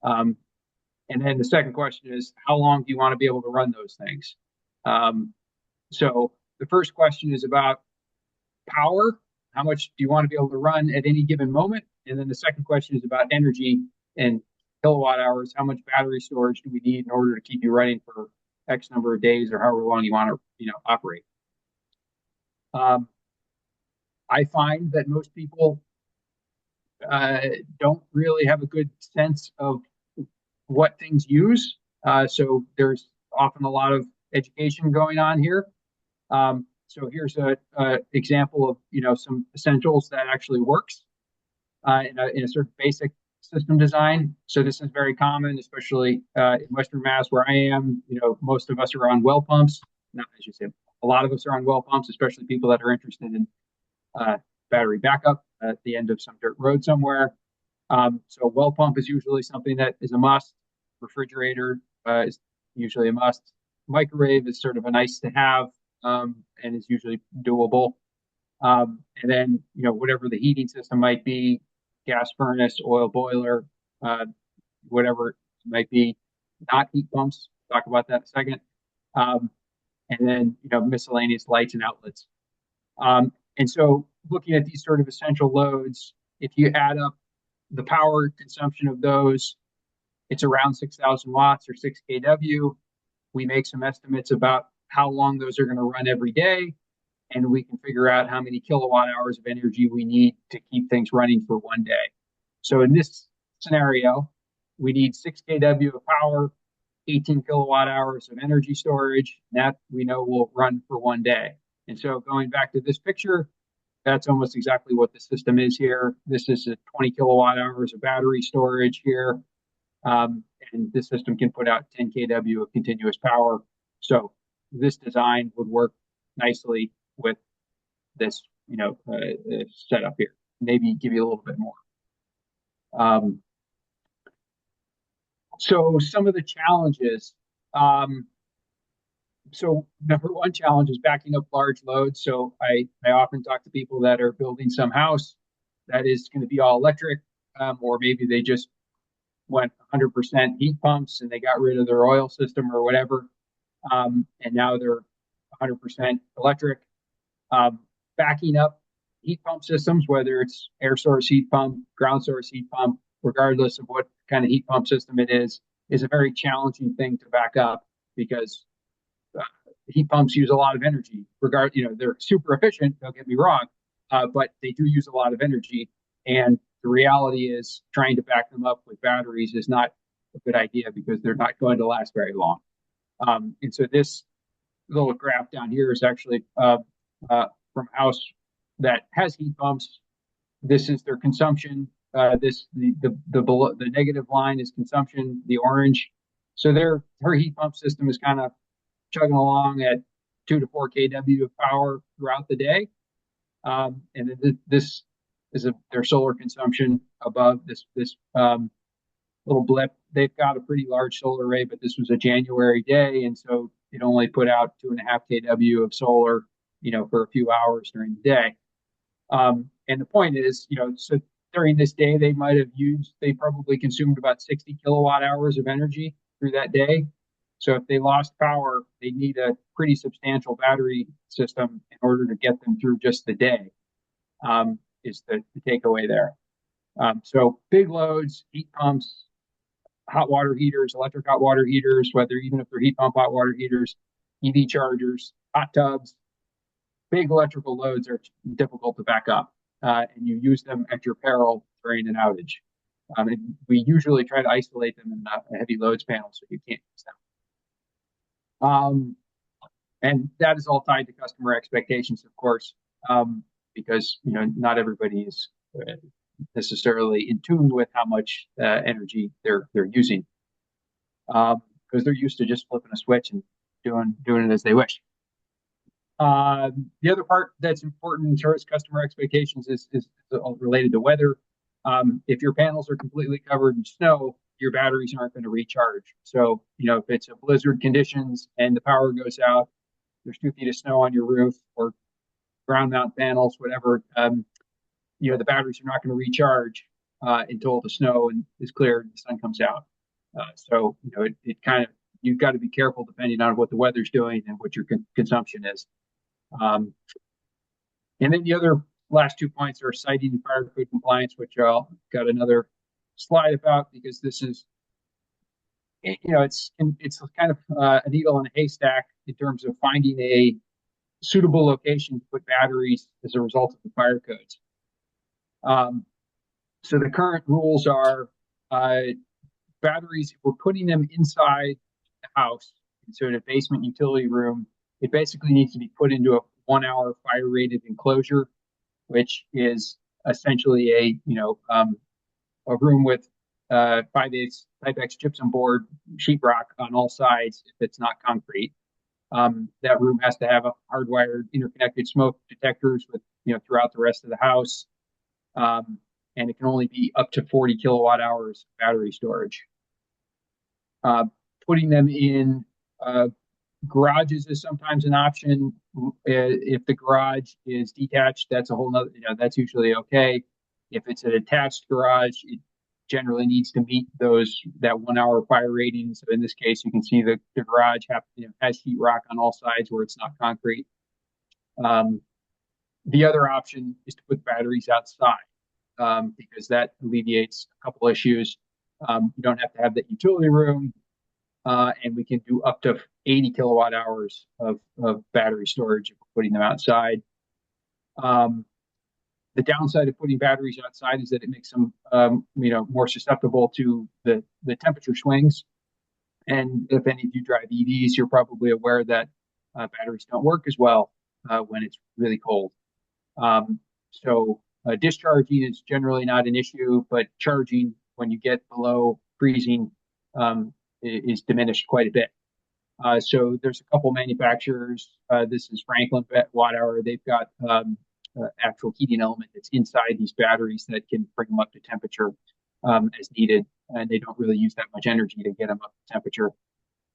And then the second question is, how long do you want to be able to run those things? So the first question is about power. How much do you want to be able to run at any given moment? And then the second question is about energy and kilowatt hours. How much battery storage do we need in order to keep you running for X number of days or however long you want to operate? I find that most people don't really have a good sense of what things use. So there's often a lot of education going on here. So here's a example of some essentials that actually works in a sort of basic system design. So this is very common, especially in Western Mass where I am. Most of us are on well pumps. Not, I should say, a lot of us are on well pumps, especially people that are interested in battery backup at the end of some dirt road somewhere. So well pump is usually something that is a must. Refrigerator is usually a must. Microwave is sort of a nice to have, and is usually doable. And then, whatever the heating system might be, gas furnace, oil boiler, whatever it might be, not heat pumps. Talk about that in a second. And then, miscellaneous lights and outlets. And so looking at these sort of essential loads, if you add up the power consumption of those, it's around 6,000 watts or 6 kW. We make some estimates about how long those are going to run every day. and we can figure out how many kilowatt hours of energy we need to keep things running for one day. So in this scenario, we need 6 kW of power, 18 kilowatt hours of energy storage. That we know will run for one day. And so going back to this picture, that's almost exactly what the system is here. This is a 20 kilowatt hours of battery storage here. And this system can put out 10 kW of continuous power. So this design would work nicely with this, setup here. Maybe give you a little bit more. So some of the challenges. So number one challenge is backing up large loads. So I often talk to people that are building some house that is going to be all electric, or maybe they just went 100% heat pumps and they got rid of their oil system or whatever, and now they're 100% electric. Backing up heat pump systems, whether it's air source heat pump, ground source heat pump, regardless of what kind of heat pump system it is a very challenging thing to back up because heat pumps use a lot of energy. They're super efficient, don't get me wrong, but they do use a lot of energy. And the reality is trying to back them up with batteries is not a good idea because they're not going to last very long. And so this little graph down here is actually from a house that has heat pumps. This is their consumption. The negative line is consumption, the orange. So her heat pump system is kind of chugging along at 2 to 4 kW of power throughout the day. And then this is their solar consumption above this little blip. They've got a pretty large solar array, but this was a January day, and so it only put out 2.5 kW of solar, for a few hours during the day. And the point is, so during this day, they probably consumed about 60 kilowatt hours of energy through that day. So if they lost power, they need a pretty substantial battery system in order to get them through just the day, is the takeaway there. So big loads, heat pumps, hot water heaters, electric hot water heaters, even if they're heat pump hot water heaters, EV chargers, hot tubs, big electrical loads are difficult to back up, and you use them at your peril during an outage. And we usually try to isolate them in a heavy loads panel so you can't use them. And that is all tied to customer expectations, of course, because not everybody is necessarily in tune with how much energy they're using, because they're used to just flipping a switch and doing it as they wish. The other part that's important as far as customer expectations is related to weather. If your panels are completely covered in snow, your batteries aren't going to recharge. So, if it's a blizzard conditions and the power goes out, there's 2 feet of snow on your roof or ground mount panels, whatever, the batteries are not going to recharge until the snow is cleared and the sun comes out. So, it kind of, you've got to be careful depending on what the weather's doing and what your consumption is. And then the other last 2 points are siting and fire code compliance, which I'll got another slide about, because this is, it's kind of a needle in a haystack in terms of finding a suitable location to put batteries as a result of the fire codes. So the current rules are batteries, if we're putting them inside the house, so in a basement utility room, it basically needs to be put into a 1-hour fire rated enclosure, which is essentially a room with 5X gypsum board sheetrock on all sides if it's not concrete. That room has to have a hardwired interconnected smoke detectors with throughout the rest of the house, and it can only be up to 40 kilowatt hours battery storage. Putting them in garages is sometimes an option. If the garage is detached, that's a whole nother, that's usually okay. If it's an attached garage, it generally needs to meet that 1-hour fire rating. So in this case, you can see the garage has sheetrock on all sides where it's not concrete. The other option is to put batteries outside, because that alleviates a couple issues. You don't have to have that utility room. and we can do up to 80 kilowatt hours of battery storage if we're putting them outside. The downside of putting batteries outside is that it makes them, more susceptible to the temperature swings. And if any of you drive EVs, you're probably aware that batteries don't work as well when it's really cold. So discharging is generally not an issue, but charging when you get below freezing is diminished quite a bit. So there's a couple manufacturers. This is Franklin Watt Hour. They've got actual heating element that's inside these batteries that can bring them up to temperature as needed, and they don't really use that much energy to get them up to temperature.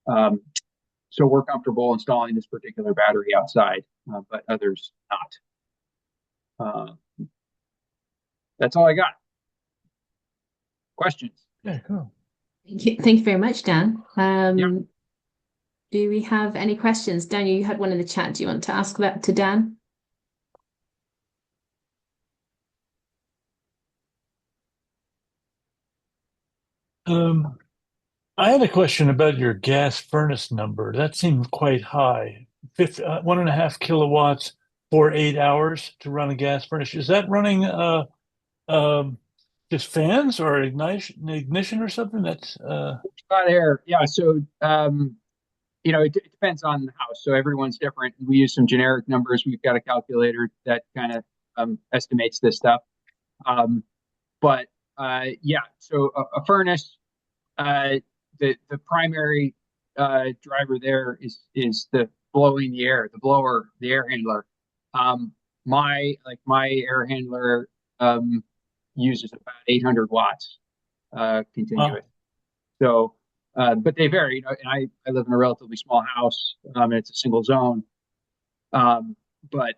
So we're comfortable installing this particular battery outside, but others not. That's all I got. Questions? Yeah, cool. Thank you very much, Dan. Yeah. Do we have any questions? Daniel, you had one in the chat. Do you want to ask that to Dan? I had a question about your gas furnace number. That seemed quite high. 1.5 kilowatts for 8 hours to run a gas furnace. Is that running just fans or ignition or something? That's hot air. Yeah. So it depends on the house. So everyone's different. We use some generic numbers. We've got a calculator that kind of estimates this stuff. But yeah. So a furnace. The primary driver there is the blowing the air, the blower, the air handler. My air handler uses about 800 watts continuous. So, but they vary. And I live in a relatively small house, and it's a single zone. But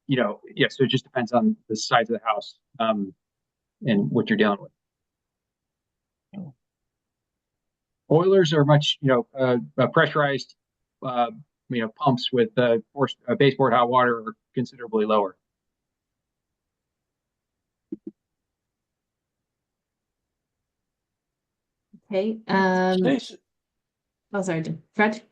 yeah, so it just depends on the size of the house and what you're dealing with. Boilers are much, pressurized, pumps with baseboard hot water are considerably lower. Okay. Sorry, Fred.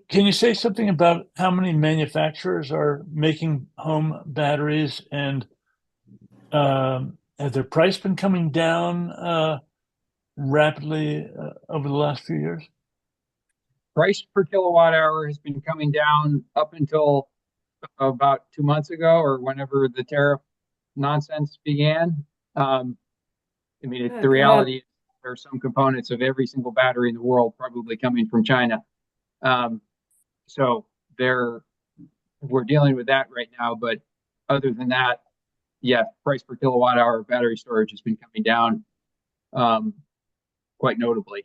Can you say something about how many manufacturers are making home batteries, and has their price been coming down rapidly over the last few years? Price per kilowatt hour has been coming down up until about 2 months ago, or whenever the tariff nonsense began. The reality is there are some components of every single battery in the world probably coming from China. So we're dealing with that right now. But other than that, yeah, price per kilowatt hour battery storage has been coming down quite notably.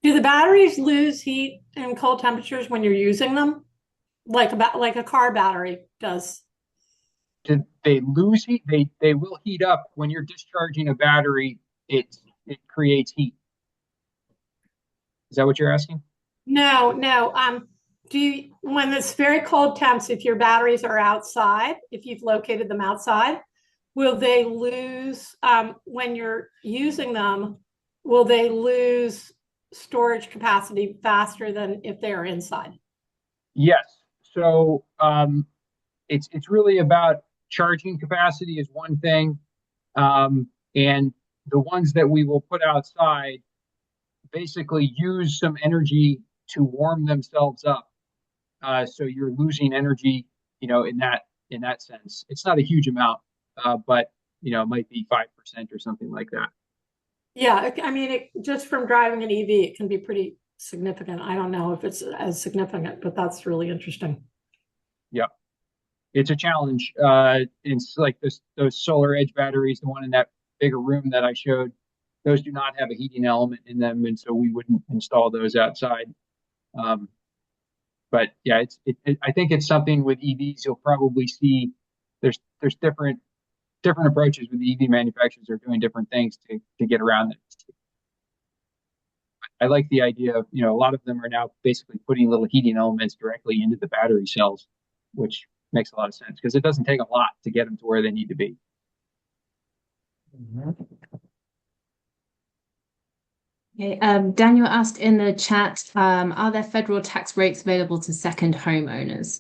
Do the batteries lose heat in cold temperatures when you're using them, like a car battery does? Do they lose heat? They will heat up when you're discharging a battery. It creates heat. Is that what you're asking? No. When it's very cold temps, if your batteries are outside, if you've located them outside, will they lose when you're using them? Will they lose storage capacity faster than if they are inside? Yes. So it's really about charging capacity is one thing, and the ones that we will put outside basically use some energy to warm themselves up. So you're losing energy, in that sense. It's not a huge amount, but it might be 5% or something like that. Yeah, just from driving an EV, it can be pretty significant. I don't know if it's as significant, but that's really interesting. Yeah, it's a challenge. It's like those solar edge batteries, the one in that bigger room that I showed, those do not have a heating element in them, and so we wouldn't install those outside. But yeah, I think it's something with EVs you'll probably see. There's different approaches with the EV manufacturers are doing different things to get around it. I like the idea of, a lot of them are now basically putting little heating elements directly into the battery cells, which makes a lot of sense because it doesn't take a lot to get them to where they need to be. Okay, Daniel asked in the chat, are there federal tax breaks available to second homeowners?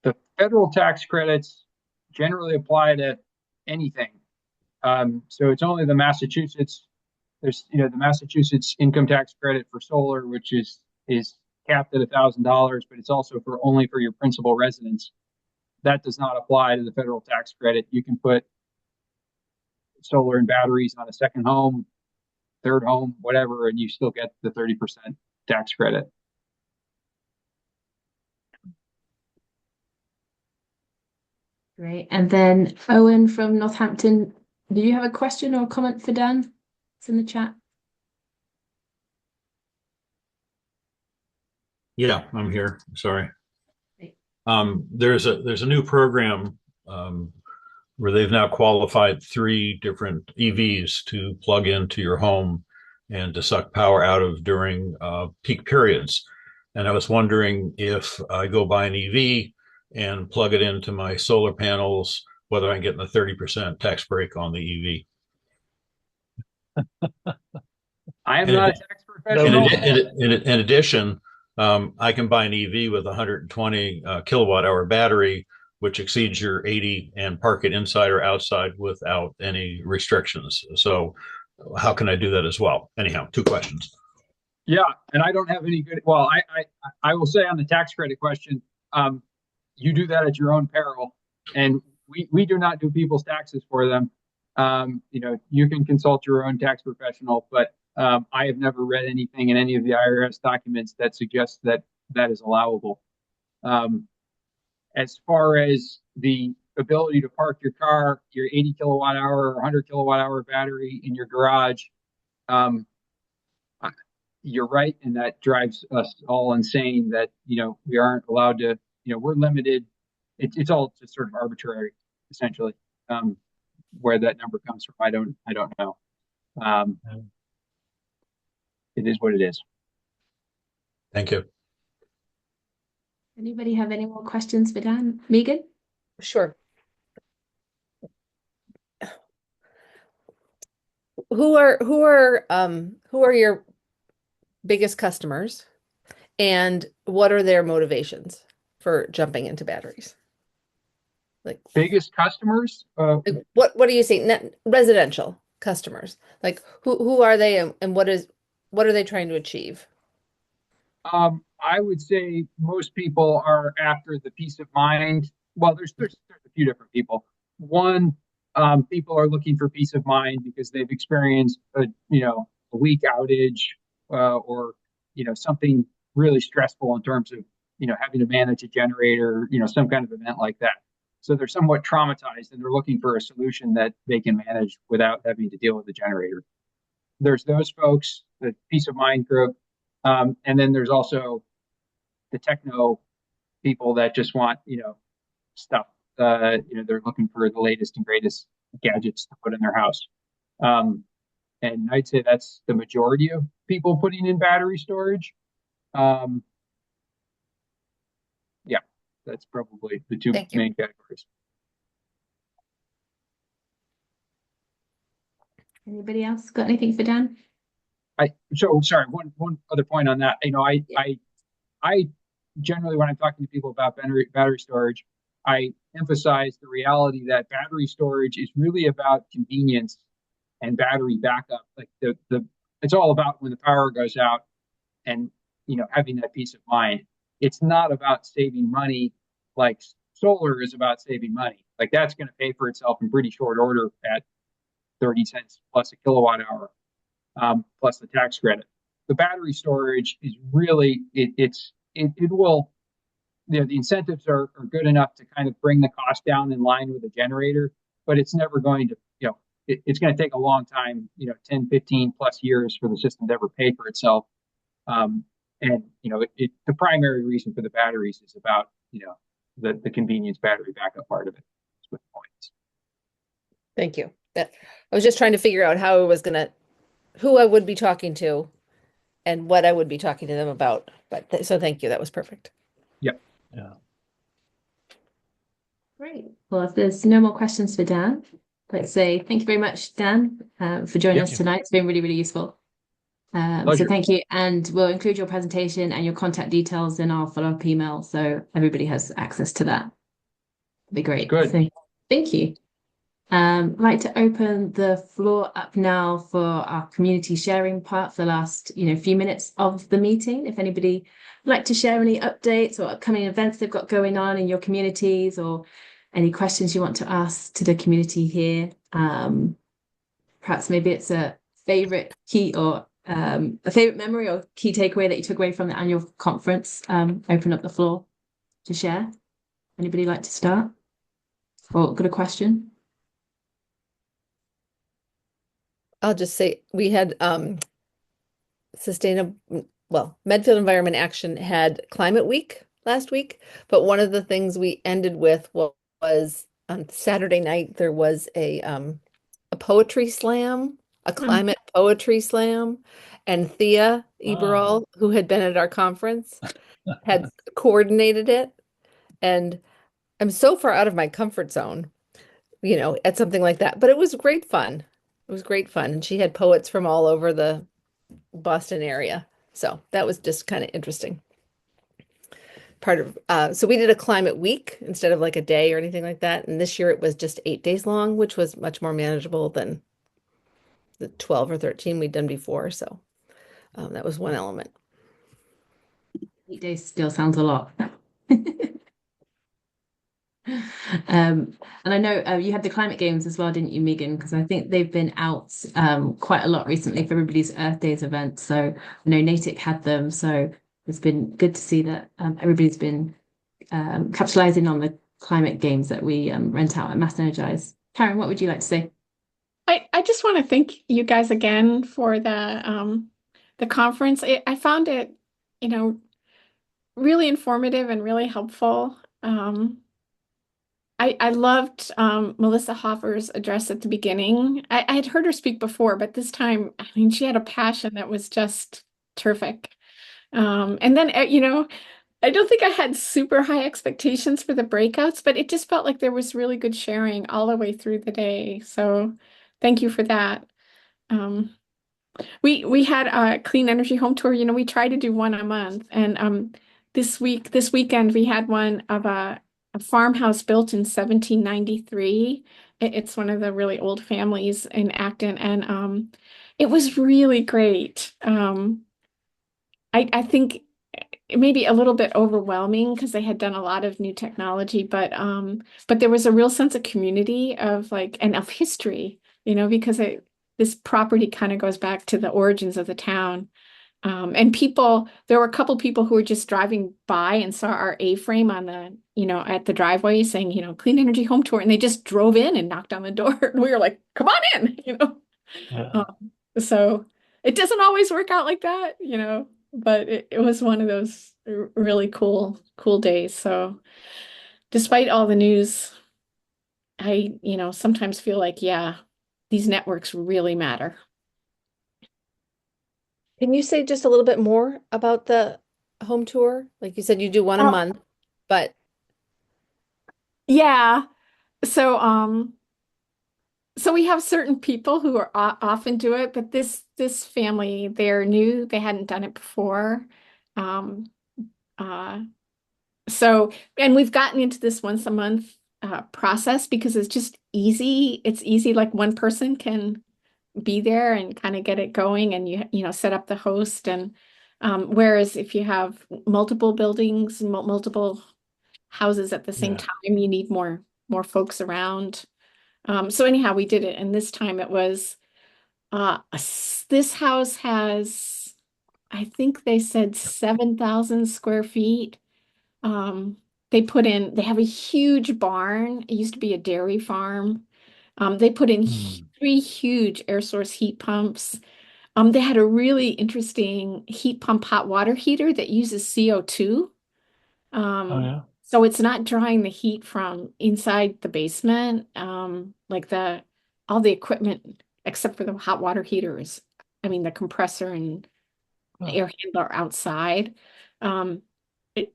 The federal tax credits generally apply to anything. So it's only the Massachusetts, there's, the Massachusetts income tax credit for solar, which is capped at $1,000, but it's also only for your principal residence. That does not apply to the federal tax credit. You can put solar and batteries on a second home, third home, whatever, and you still get the 30% tax credit. Great. And then Owen from Northampton, do you have a question or a comment for Dan? It's in the chat. Yeah, I'm here. Sorry. Great. There's a new program where they've now qualified 3 different EVs to plug into your home and to suck power out of during peak periods. And I was wondering if I go buy an EV and plug it into my solar panels, whether I'm getting a 30% tax break on the EV. I am not a tax professional. In addition, I can buy an EV with a 120 kilowatt hour battery, which exceeds your 80, and park it inside or outside without any restrictions. So how can I do that as well? Anyhow, 2 questions. Yeah, and I don't have any good, well, I will say on the tax credit question, you do that at your own peril, and we do not do people's taxes for them. You can consult your own tax professional, but I have never read anything in any of the IRS documents that suggests that that is allowable. As far as the ability to park your car, your 80 kilowatt hour or 100 kilowatt hour battery in your garage, you're right, and that drives us all insane that we aren't allowed to. We're limited. It's all just sort of arbitrary, essentially. Where that number comes from, I don't know. It is what it is. Thank you. Anybody have any more questions for Dan? Megan? Sure. Who are your biggest customers, and what are their motivations for jumping into batteries? Like biggest customers? Like what are you saying? Residential customers. Like who are they, and what are they trying to achieve? I would say most people are after the peace of mind. Well, there's a few different people. One, people are looking for peace of mind because they've experienced a weak outage or something really stressful in terms of having to manage a generator, some kind of event like that. So they're somewhat traumatized, and they're looking for a solution that they can manage without having to deal with the generator. There's those folks, the peace of mind group, and then there's also the techno people that just want stuff. They're looking for the latest and greatest gadgets to put in their house. And I'd say that's the majority of people putting in battery storage. Yeah, that's probably the 2 main categories. Anybody else got anything for Dan? Sorry, one other point on that. I generally, when I'm talking to people about battery storage, I emphasize the reality that battery storage is really about convenience and battery backup. Like it's all about when the power goes out and having that peace of mind. It's not about saving money like solar is about saving money. Like that's going to pay for itself in pretty short order at 30 cents plus a kilowatt hour, plus the tax credit. The battery storage is really it will, the incentives are good enough to kind of bring the cost down in line with the generator, but it's never going to, it's going to take a long time, 10, 15 plus years for the system to ever pay for itself. And the primary reason for the batteries is about, the convenience battery backup part of it. That's what the point is. Thank you. I was just trying to figure out who I would be talking to and what I would be talking to them about. But so thank you. That was perfect. Yep. Yeah. Great. Well, if there's no more questions for Dan, let's say thank you very much, Dan, for joining us tonight. It's been really, really useful. So thank you. And we'll include your presentation and your contact details in our follow-up email so everybody has access to that. That'd be great. Good. So, thank you. I'd like to open the floor up now for our community sharing part for the last, few minutes of the meeting. If anybody would like to share any updates or upcoming events they've got going on in your communities, or any questions you want to ask to the community here. Perhaps maybe it's a favorite key or a favorite memory or key takeaway that you took away from the annual conference. Open up the floor to share. Anybody like to start? Or got a question? I'll just say we had Medfield Environment Action had Climate Week last week, but one of the things we ended with was on Saturday night there was a poetry slam, a climate poetry slam, and Thea Eberall, who had been at our conference, had coordinated it. And I'm so far out of my comfort zone, at something like that. But it was great fun. It was great fun. And she had poets from all over the Boston area. So that was just kind of interesting. So we did a climate week instead of like a day or anything like that. And this year it was just 8 days long, which was much more manageable than the 12 or 13 we'd done before. So that was one element. 8 days still sounds a lot. And I know you had the climate games as well, didn't you, Megan? Because I think they've been out quite a lot recently for everybody's Earth Days event. So I know Natick had them. So it's been good to see that everybody's been capitalizing on the climate games that we rent out at MassEnergize. Karen, what would you like to say? I just want to thank you guys again for the conference. I found it, really informative and really helpful. I loved Melissa Hoffer's address at the beginning. I had heard her speak before, but this time, I mean, she had a passion that was just terrific. And then, I don't think I had super high expectations for the breakouts, but it just felt like there was really good sharing all the way through the day. So thank you for that. We had a clean energy home tour. We try to do one a month, and this weekend we had one of a farmhouse built in 1793. It's one of the really old families in Acton, and it was really great. I think it may be a little bit overwhelming because they had done a lot of new technology, but there was a real sense of community and of history, because this property kind of goes back to the origins of the town. And there were a couple people who were just driving by and saw our A-frame on at the driveway saying, clean energy home tour. And they just drove in and knocked on the door. And we were like, come on in, Yeah. So it doesn't always work out like that, but it was one of those really cool days. So despite all the news, I, sometimes feel like, yeah, these networks really matter. Can you say just a little bit more about the home tour? Like you said, you do one a month, but yeah. So we have certain people who are often do it, but this family, they're new, they hadn't done it before. Um, and we've gotten into this once a month process because it's just easy. It's easy, like one person can be there and kind of get it going, and you set up the host. And whereas if you have multiple buildings, multiple houses at the same time, you need more folks around. So anyhow, we did it, and this time it was this house has, I think they said 7,000 square feet. They have a huge barn. It used to be a dairy farm. They put in 3 huge air source heat pumps. They had a really interesting heat pump hot water heater that uses CO2. So it's not drawing the heat from inside the basement. All the equipment except for the hot water heaters. I mean, the compressor and the air handler outside. It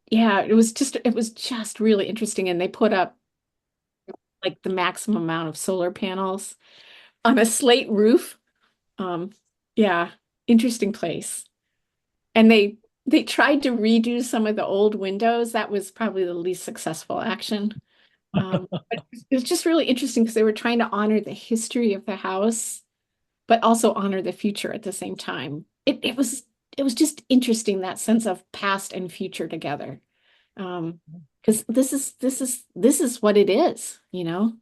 was just really interesting. And they put up like the maximum amount of solar panels on a slate roof. Yeah, interesting place. And they tried to redo some of the old windows. That was probably the least successful action. But it was just really interesting because they were trying to honor the history of the house, but also honor the future at the same time. It was just interesting, that sense of past and future together. Because this is what it is, you know?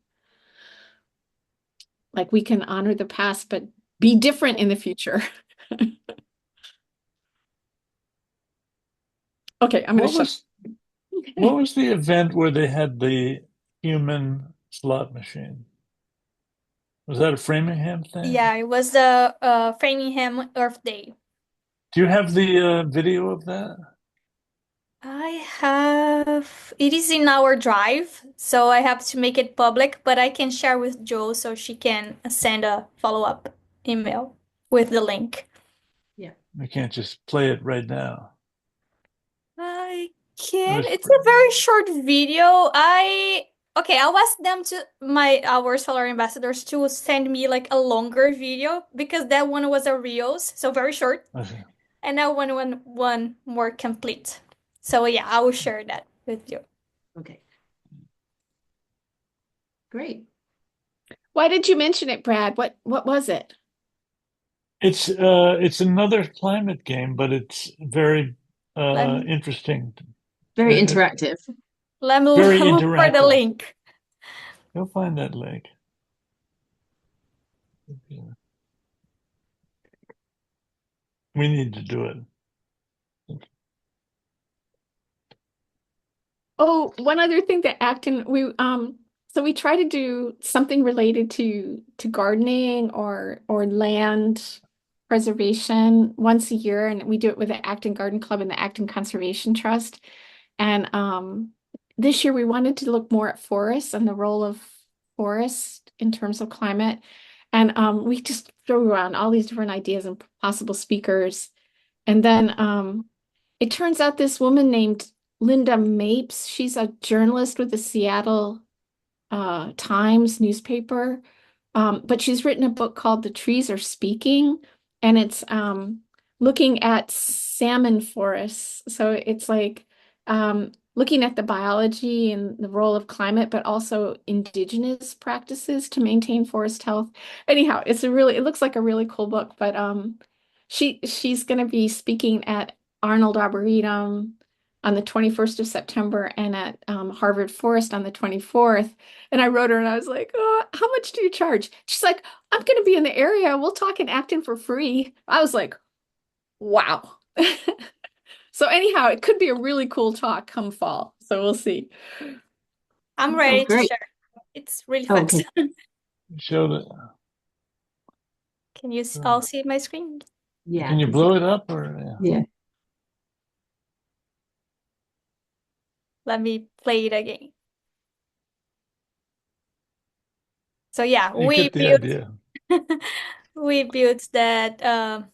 Like we can honor the past, but be different in the future. Okay, I'm gonna shut. What was the event where they had the human slot machine? Was that a Framingham thing? Yeah, it was the Framingham Earth Day. Do you have the video of that? I have, it is in our drive, so I have to make it public, but I can share with Jo so she can send a follow-up email with the link. Yeah. We can't just play it right now. I can. was It's a very short video. Okay, I'll ask them to our solar ambassadors to send me like a longer video because that one was a Reels, so very short. Okay. And now one more complete. So yeah, I will share that with you. Okay. Great. Why did you mention it, Brad? What was it? It's another climate game, but it's very interesting. Very interactive. Let me Very look for the interactive. link. You'll find that link. We need to do it. Oh, one other thing that Acton, so we try to do something related to gardening or land preservation once a year, and we do it with the Acton Garden Club and the Acton Conservation Trust. And this year we wanted to look more at forests and the role of forest in terms of climate. And we just threw around all these different ideas and possible speakers. And then it turns out this woman named Linda Mapes, she's a journalist with the Seattle Times newspaper, but she's written a book called The Trees Are Speaking, and it's looking at salmon forests. So it's like looking at the biology and the role of climate, but also indigenous practices to maintain forest health. Anyhow, it looks like a really cool book, but she's going to be speaking at Arnold Arboretum on the 21st of September and at Harvard Forest on the 24th. And I wrote her and I was like, oh, how much do you charge? She's like, I'm going to be in the area. We'll talk in Acton for free. I was like, wow. So anyhow, it could be a really cool talk come fall. So we'll see. I'm ready to great. share. It's really fast. Okay. Show it. Can you all see my screen? Yeah. Can you blow it up or? Yeah. Let me play it again. So yeah, You get the idea. we built that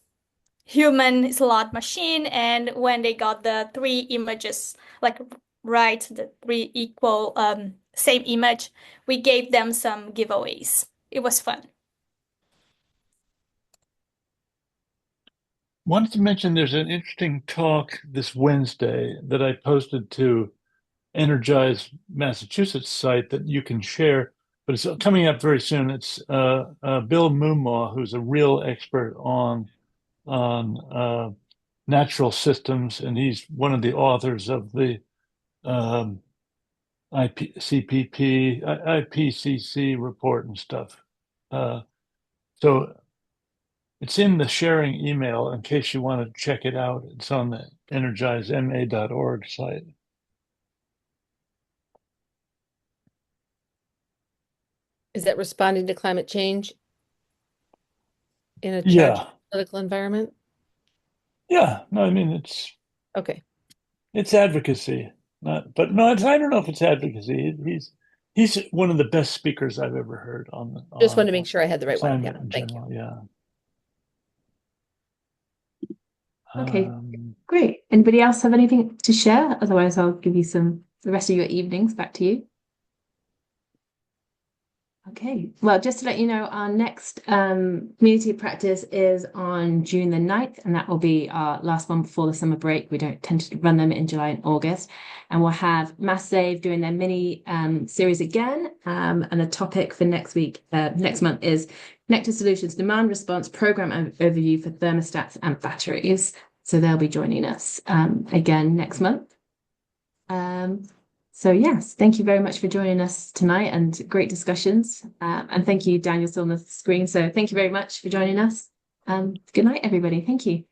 human slot machine, and when they got the three images, like the three equal same image, we gave them some giveaways. It was fun. Wanted to mention there's an interesting talk this Wednesday that I posted to Energize Massachusetts site that you can share, but it's coming up very soon. It's Bill Mumaw, who's a real expert on natural systems, and he's one of the authors of the IPCC report and stuff. So it's in the sharing email in case you want to check it out. It's on the energizema.org site. Is that responding to climate change in a Yeah. charged political environment? Yeah. No, I mean, Okay. it's advocacy. I don't know if it's advocacy. He's one of the best speakers I've ever heard on Just wanted to make sure I had the right one. climate Yeah, in thank general. Yeah. Okay, great. Anybody else have anything to share? Otherwise, I'll give you the rest of your evenings back to you. Okay, well, just to let you know, our next community practice is on June the 9th, and that will be our last one before the summer break. We don't tend to run them in July and August. And we'll have MassSave doing their mini series again. And the topic for next month is Connected Solutions Demand Response Program Overview for Thermostats and Batteries. So they'll be joining us again next month. So yes, thank you very much for joining us tonight and great discussions. And thank you, Daniel, still on the screen. So thank you very much for joining us. Good night, everybody. Thank you.